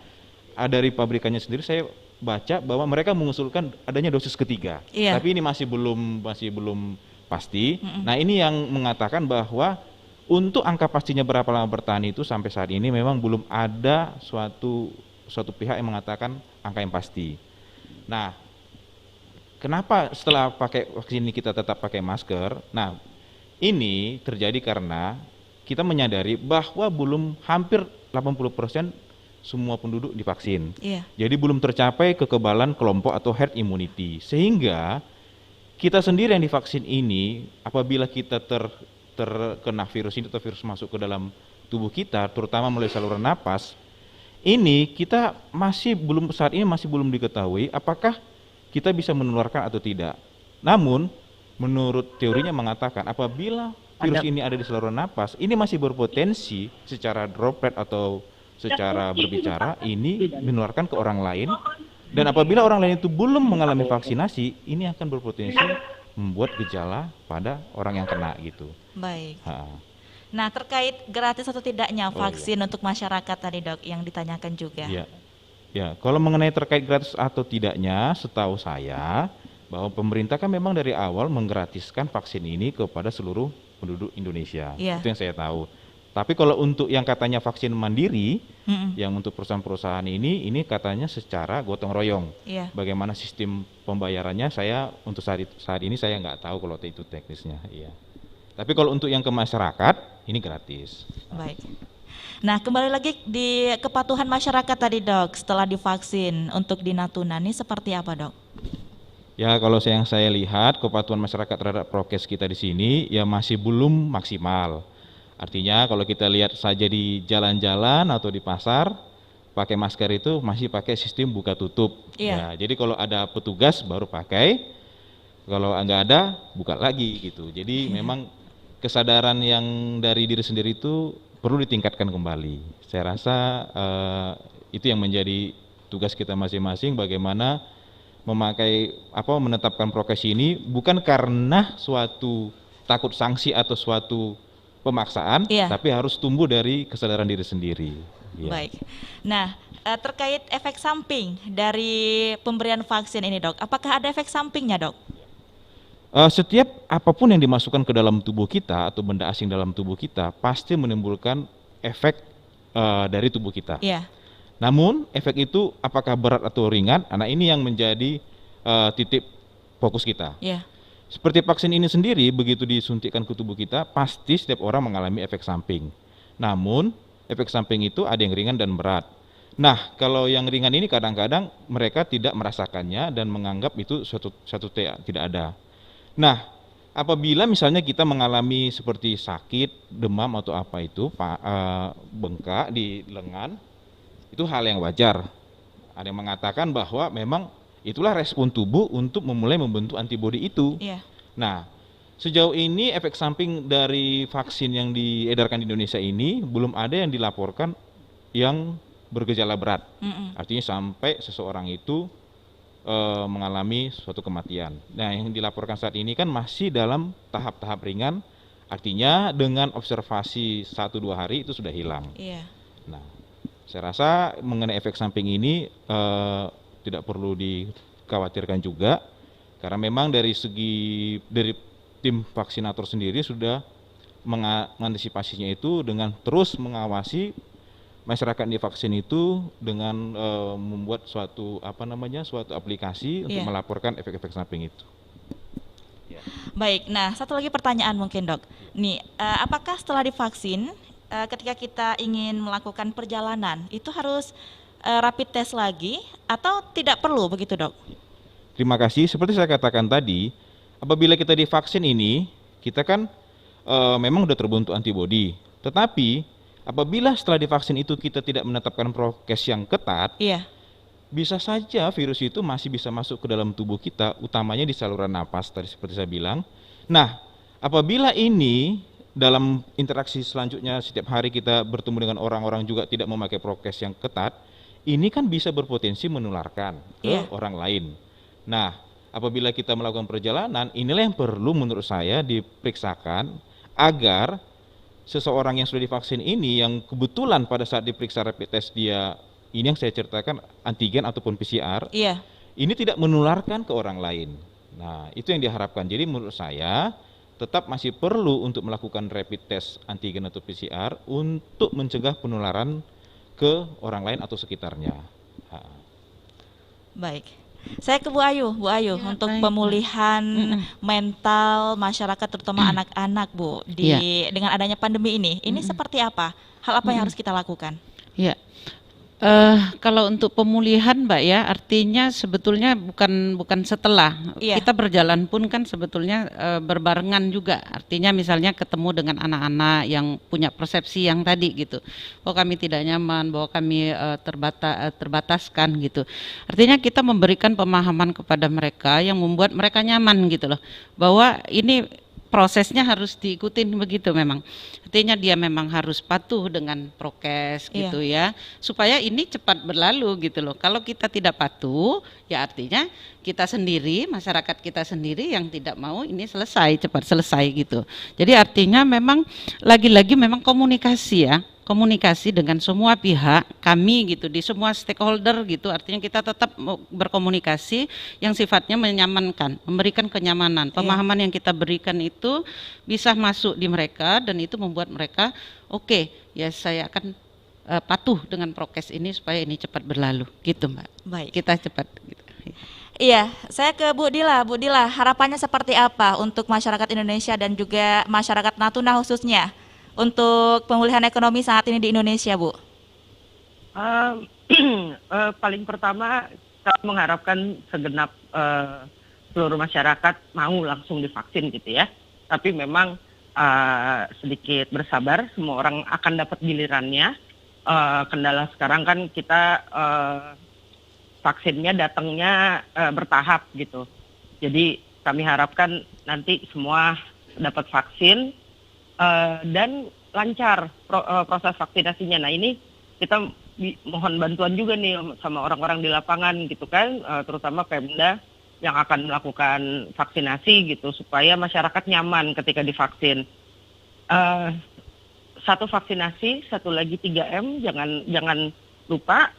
Dari pabrikannya sendiri saya baca bahwa mereka mengusulkan adanya dosis ketiga. Iya. Tapi ini masih belum pasti. Nah, ini yang mengatakan bahwa untuk angka pastinya berapa lama bertahan itu sampai saat ini memang belum ada suatu pihak yang mengatakan angka yang pasti. Nah, kenapa setelah pakai vaksin ini kita tetap pakai masker? Nah, ini terjadi karena kita menyadari bahwa belum hampir 80% semua penduduk divaksin. Iya. Jadi belum tercapai kekebalan kelompok atau herd immunity. Sehingga kita sendiri yang divaksin ini apabila kita terkena virus ini atau virus masuk ke dalam tubuh kita, terutama melalui saluran napas, ini kita saat ini masih belum diketahui apakah kita bisa menularkan atau tidak. Namun, menurut teorinya mengatakan apabila virus ini ada di saluran napas, ini masih berpotensi secara droplet atau secara berbicara ini menularkan ke orang lain. Dan apabila orang lain itu belum mengalami vaksinasi, ini akan berpotensi membuat gejala pada orang yang kena gitu. Baik. Nah, terkait gratis atau tidaknya vaksin untuk masyarakat tadi dok yang ditanyakan juga. Ya, kalau mengenai terkait gratis atau tidaknya, setahu saya bahwa pemerintah kan memang dari awal menggratiskan vaksin ini kepada seluruh penduduk Indonesia. Iya. Itu yang saya tahu. Tapi kalau untuk yang katanya vaksin mandiri, yang untuk perusahaan-perusahaan ini katanya secara gotong royong. Iya. Bagaimana sistem pembayarannya saya untuk saat ini saya nggak tahu kalau itu teknisnya. Iya. Tapi kalau untuk yang ke masyarakat ini gratis. Baik. Nah, kembali lagi di kepatuhan masyarakat tadi dok setelah divaksin untuk di Natuna ini seperti apa dok? Ya, kalau yang saya lihat kepatuhan masyarakat terhadap prokes kita di sini ya masih belum maksimal. Artinya kalau kita lihat saja di jalan-jalan atau di pasar, pakai masker itu masih pakai sistem buka tutup. Iya. Ya, jadi kalau ada petugas baru pakai, kalau nggak ada buka lagi gitu. Jadi memang kesadaran yang dari diri sendiri itu perlu ditingkatkan kembali. Saya rasa itu yang menjadi tugas kita masing-masing, bagaimana menetapkan prokes ini bukan karena suatu takut sanksi atau suatu pemaksaan, iya, tapi harus tumbuh dari kesadaran diri sendiri. Ya. Baik. Nah, terkait efek samping dari pemberian vaksin ini dok, apakah ada efek sampingnya dok? Setiap apapun yang dimasukkan ke dalam tubuh kita atau benda asing dalam tubuh kita pasti menimbulkan efek dari tubuh kita. Iya. Namun efek itu apakah berat atau ringan? Nah, ini yang menjadi titik fokus kita. Iya. seperti vaksin ini sendiri, begitu disuntikkan ke tubuh kita, pasti setiap orang mengalami efek samping. Namun, efek samping itu ada yang ringan dan berat. Nah, kalau yang ringan ini kadang-kadang mereka tidak merasakannya dan menganggap itu suatu tidak ada. Nah, apabila misalnya kita mengalami seperti sakit, demam atau apa itu, bengkak di lengan, itu hal yang wajar. Ada yang mengatakan bahwa memang itulah respon tubuh untuk memulai membentuk antibodi itu. Iya. Nah, sejauh ini efek samping dari vaksin yang diedarkan di Indonesia ini belum ada yang dilaporkan yang bergejala berat. Artinya sampai seseorang itu mengalami suatu kematian. Nah, yang dilaporkan saat ini kan masih dalam tahap-tahap ringan, artinya dengan observasi 1-2 hari itu sudah hilang. Iya. Nah, saya rasa mengenai efek samping ini tidak perlu dikhawatirkan juga, karena memang dari tim vaksinator sendiri sudah mengantisipasinya itu dengan terus mengawasi masyarakat divaksin itu dengan membuat suatu aplikasi untuk melaporkan efek-efek samping itu. Baik, nah satu lagi pertanyaan mungkin dok. Nih, apakah setelah divaksin, ketika kita ingin melakukan perjalanan, itu harus rapid test lagi atau tidak perlu begitu dok? Terima kasih, seperti saya katakan tadi, apabila kita divaksin ini, kita kan memang sudah terbentuk antibodi, tetapi apabila setelah divaksin itu kita tidak menetapkan prokes yang ketat, bisa saja virus itu masih bisa masuk ke dalam tubuh kita, utamanya di saluran napas tadi seperti saya bilang. Nah, apabila ini dalam interaksi selanjutnya setiap hari kita bertemu dengan orang-orang juga tidak memakai prokes yang ketat, ini kan bisa berpotensi menularkan ke orang lain. Nah, apabila kita melakukan perjalanan, inilah yang perlu menurut saya diperiksakan agar seseorang yang sudah divaksin ini yang kebetulan pada saat diperiksa rapid test dia ini yang saya ceritakan antigen ataupun PCR, ini tidak menularkan ke orang lain. Nah, itu yang diharapkan. Jadi menurut saya tetap masih perlu untuk melakukan rapid test antigen atau PCR untuk mencegah penularan ke orang lain atau sekitarnya. Baik, saya ke Bu Ayu untuk pemulihan mental masyarakat terutama anak-anak Bu dengan adanya pandemi ini seperti apa? Hal apa yang harus kita lakukan? Ya. Kalau untuk pemulihan Mbak ya, artinya sebetulnya bukan setelah kita berjalan pun kan sebetulnya berbarengan juga. Artinya misalnya ketemu dengan anak-anak yang punya persepsi yang tadi gitu, bahwa kami tidak nyaman, bahwa kami terbataskan gitu. Artinya kita memberikan pemahaman kepada mereka yang membuat mereka nyaman gitu loh, bahwa ini prosesnya harus diikutin begitu memang. Artinya dia memang harus patuh dengan prokes gitu ya, supaya ini cepat berlalu gitu loh. Kalau kita tidak patuh, ya artinya kita sendiri, masyarakat kita sendiri yang tidak mau ini cepat selesai gitu. Jadi artinya memang lagi-lagi memang komunikasi ya. Komunikasi dengan semua pihak, kami gitu, di semua stakeholder gitu, artinya kita tetap berkomunikasi yang sifatnya menyamankan, memberikan kenyamanan, pemahaman yang kita berikan itu bisa masuk di mereka dan itu membuat mereka oke, ya saya akan patuh dengan prokes ini supaya ini cepat berlalu, gitu Mbak. Baik. Kita cepat gitu. Iya, saya ke Bu Dila. Bu Dila, harapannya seperti apa untuk masyarakat Indonesia dan juga masyarakat Natuna khususnya untuk pemulihan ekonomi saat ini di Indonesia, Bu? Paling pertama, kami mengharapkan segenap seluruh masyarakat mau langsung divaksin gitu ya. Tapi memang sedikit bersabar, semua orang akan dapat gilirannya. Kendala sekarang kan kita vaksinnya datangnya bertahap gitu. Jadi kami harapkan nanti semua dapat vaksin, dan lancar proses vaksinasinya. Nah ini kita mohon bantuan juga nih sama orang-orang di lapangan gitu kan, terutama Pemda yang akan melakukan vaksinasi gitu supaya masyarakat nyaman ketika divaksin. Satu vaksinasi, satu lagi 3M, jangan lupa.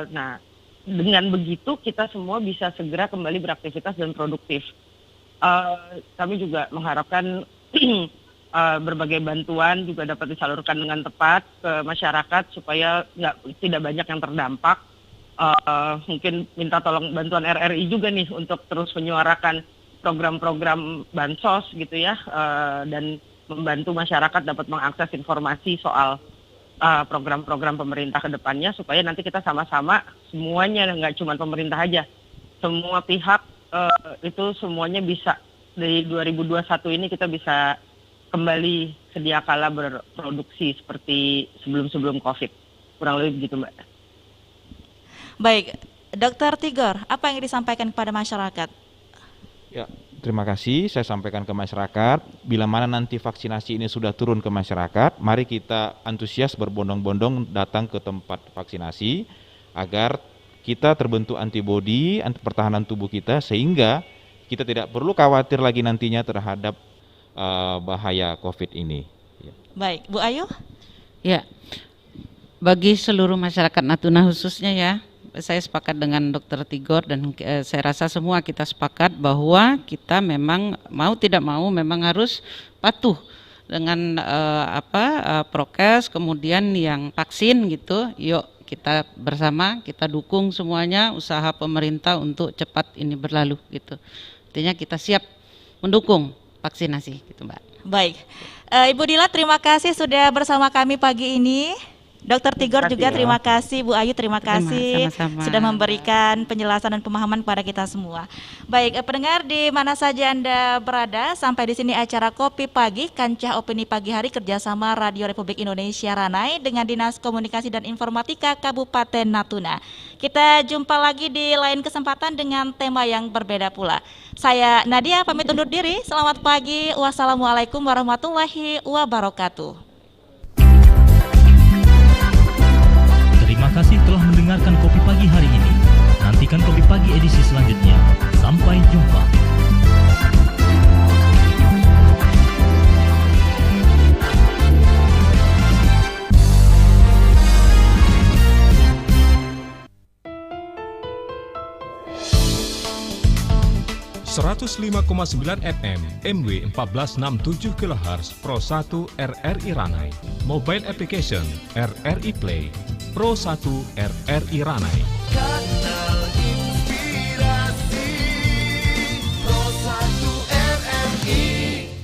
Nah dengan begitu kita semua bisa segera kembali beraktivitas dan produktif. Kami juga mengharapkan berbagai bantuan juga dapat disalurkan dengan tepat ke masyarakat supaya tidak banyak yang terdampak. Mungkin minta tolong bantuan RRI juga nih untuk terus menyuarakan program-program bansos gitu ya, dan membantu masyarakat dapat mengakses informasi soal program-program pemerintah ke depannya, supaya nanti kita sama-sama semuanya, nggak cuma pemerintah aja, semua pihak itu semuanya bisa dari 2021 ini kita bisa kembali sedia kala berproduksi seperti sebelum COVID. Kurang lebih begitu, Mbak. Baik, Dr. Tigor, apa yang disampaikan kepada masyarakat? Ya, terima kasih. Saya sampaikan ke masyarakat, bila mana nanti vaksinasi ini sudah turun ke masyarakat, mari kita antusias berbondong-bondong datang ke tempat vaksinasi agar kita terbentuk antibodi, pertahanan tubuh kita, sehingga kita tidak perlu khawatir lagi nantinya terhadap bahaya COVID ini. Ya. Baik, Bu Ayu? Ya, bagi seluruh masyarakat Natuna khususnya ya, saya sepakat dengan Dr. Tigor dan saya rasa semua kita sepakat bahwa kita memang mau tidak mau memang harus patuh dengan prokes, kemudian yang vaksin gitu. Yuk kita bersama, kita dukung semuanya usaha pemerintah untuk cepat ini berlalu gitu. Artinya kita siap mendukung vaksinasi gitu, Mbak. Baik, Ibu Dila terima kasih sudah bersama kami pagi ini. Dr. Tigor juga terima kasih, Bu Ayu terima kasih sama-sama. Sudah memberikan penjelasan dan pemahaman kepada kita semua. Baik, pendengar di mana saja Anda berada, sampai di sini acara Kopi Pagi Kancah Opini Pagi Hari kerjasama Radio Republik Indonesia Ranai dengan Dinas Komunikasi dan Informatika Kabupaten Natuna. Kita jumpa lagi di lain kesempatan dengan tema yang berbeda pula. Saya Nadia pamit undur diri. Selamat pagi. Wassalamualaikum warahmatullahi wabarakatuh. Terima kasih telah mendengarkan Kopi Pagi hari ini. Nantikan Kopi Pagi edisi selanjutnya. Sampai jumpa. FM MW 1467 kHz Pro 1 RRI Ranai. Mobile application RRI Play Pro 1 RRI Ranai.